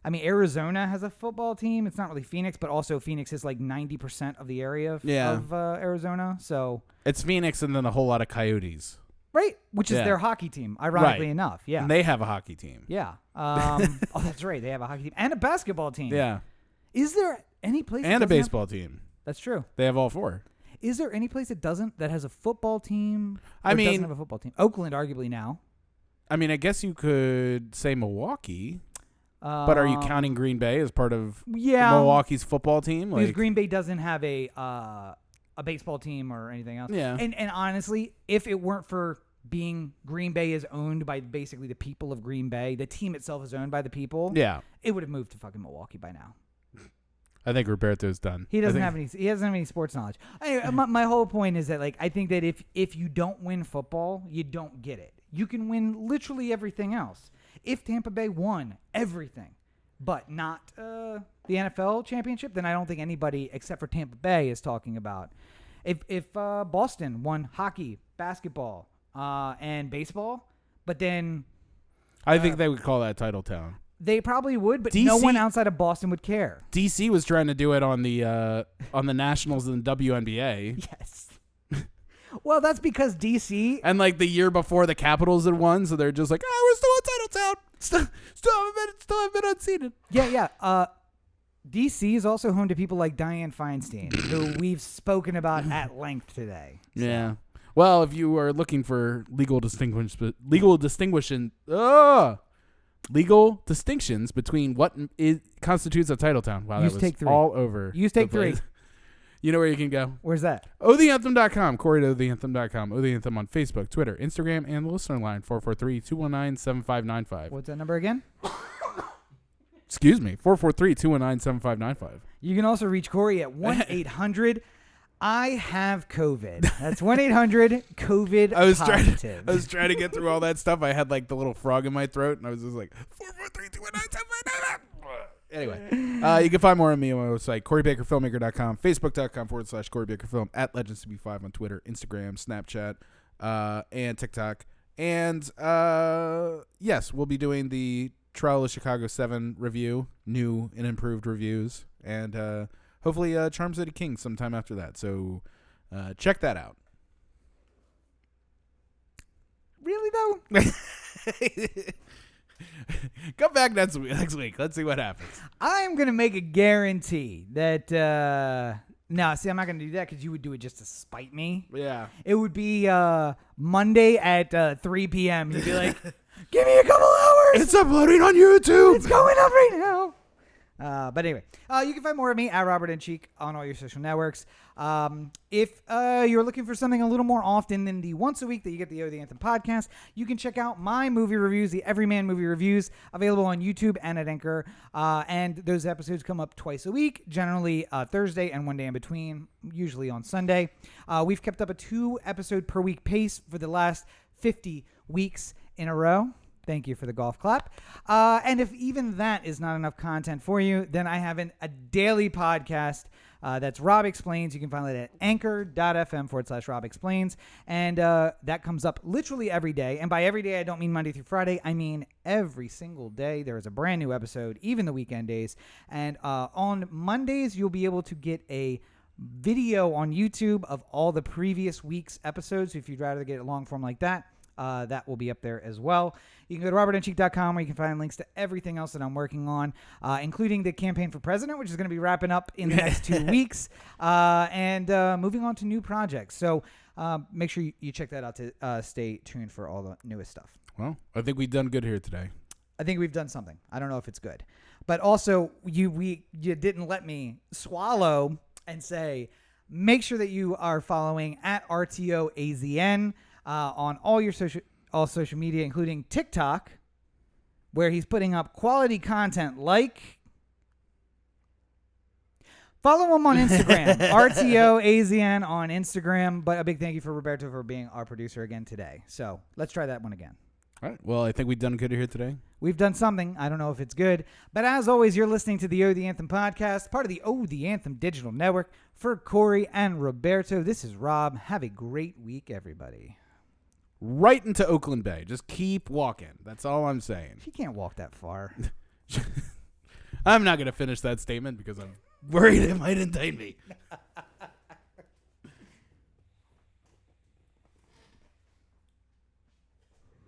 I mean, Arizona has a football team. It's not really Phoenix, but also Phoenix is like 90% of the area of Arizona. So it's Phoenix and then a whole lot of Coyotes. Right, which is their hockey team, ironically enough. Yeah. And they have a hockey team. Yeah. That's right. They have a hockey team and a basketball team. Yeah. Is there any place and a baseball team? That's true. They have all four. Is there any place that has a football team? Doesn't have a football team. Oakland, arguably now. I mean, I guess you could say Milwaukee, but are you counting Green Bay as part of Milwaukee's football team? Because Green Bay doesn't have a baseball team or anything else. Yeah. And honestly, if it weren't for being Green Bay is owned by basically the people of Green Bay, the team itself is owned by the people. Yeah. It would have moved to fucking Milwaukee by now. I think Roberto's done. He doesn't have any sports knowledge. Anyway, my whole point is that I think that if you don't win football, you don't get it. You can win literally everything else. If Tampa Bay won everything, but not the NFL championship, then I don't think anybody except for Tampa Bay is talking about. If Boston won hockey, basketball, and baseball, but then I think they would call that Titletown. They probably would, but no one outside of Boston would care. DC was trying to do it on the Nationals and WNBA. Yes. Well, that's because DC. And like the year before, the Capitals had won, so they're just like, oh, we're still on Titletown. Still haven't been unseated. Yeah. DC is also home to people like Dianne Feinstein, who we've spoken about at length today. So. Yeah. Well, if you are looking for legal distinctions between what constitutes a Titletown. Wow, that was all over. Use take 3. You know where you can go? Where's that? OTheAnthem.com. Corey to OTheAnthem.com. O The Anthem on Facebook, Twitter, Instagram, and the listener line, 443-219-7595. What's that number again? Excuse me, 443-219-7595. You can also reach Corey at 1-800 I have COVID. That's 1-800-COVID positive. I was trying to get through all that stuff. I had like the little frog in my throat, and I was just like, 443-219-7595. Anyway, you can find more on me on my website, CoreyBakerFilmmaker.com, Facebook.com/CoreyBakerFilm, at Legends to Be 5 on Twitter, Instagram, Snapchat, and TikTok. And yes, we'll be doing the Trial of Chicago 7 review, new and improved reviews, and hopefully Charm City Kings sometime after that. So check that out. Really, though? Come back next week. Let's see what happens. I'm going to make a guarantee that... no, see, I'm not going to do that because you would do it just to spite me. Yeah. It would be Monday at 3 p.m. You'd be like, give me a couple hours. It's uploading on YouTube. It's going up right now. But anyway, you can find more of me at Robert and Cheek on all your social networks. If you're looking for something a little more often than the once a week that you get the O The Anthem podcast, you can check out my movie reviews, the Everyman movie reviews, available on YouTube and at Anchor. And those episodes come up twice a week, generally Thursday and one day in between, usually on Sunday. We've kept up a 2-episode per week pace for the last 50 weeks in a row. Thank you for the golf clap. And if even that is not enough content for you, then I have a daily podcast that's Rob Explains. You can find it at anchor.fm/Rob Explains. And that comes up literally every day. And by every day, I don't mean Monday through Friday. I mean every single day. There is a brand new episode, even the weekend days. And on Mondays, you'll be able to get a video on YouTube of all the previous week's episodes. If you'd rather get it long form like that. That will be up there as well. You can go to robertandcheek.com where you can find links to everything else that I'm working on, including the campaign for president, which is going to be wrapping up in the next 2 weeks, and moving on to new projects. So make sure you check that out to stay tuned for all the newest stuff. Well, I think we've done good here today. I think we've done something. I don't know if it's good. But also, you didn't let me swallow and say, make sure that you are following at RTOAZN on all social media, including TikTok, where he's putting up quality content like... Follow him on Instagram, RTOAZN on Instagram. But a big thank you for Roberto for being our producer again today. So let's try that one again. All right. Well, I think we've done good here today. We've done something. I don't know if it's good. But as always, you're listening to the O The Anthem podcast, part of the O The Anthem digital network. For Corey and Roberto, this is Rob. Have a great week, everybody. Right into Oakland Bay. Just keep walking. That's all I'm saying. She can't walk that far. I'm not going to finish that statement because I'm worried it might indict me.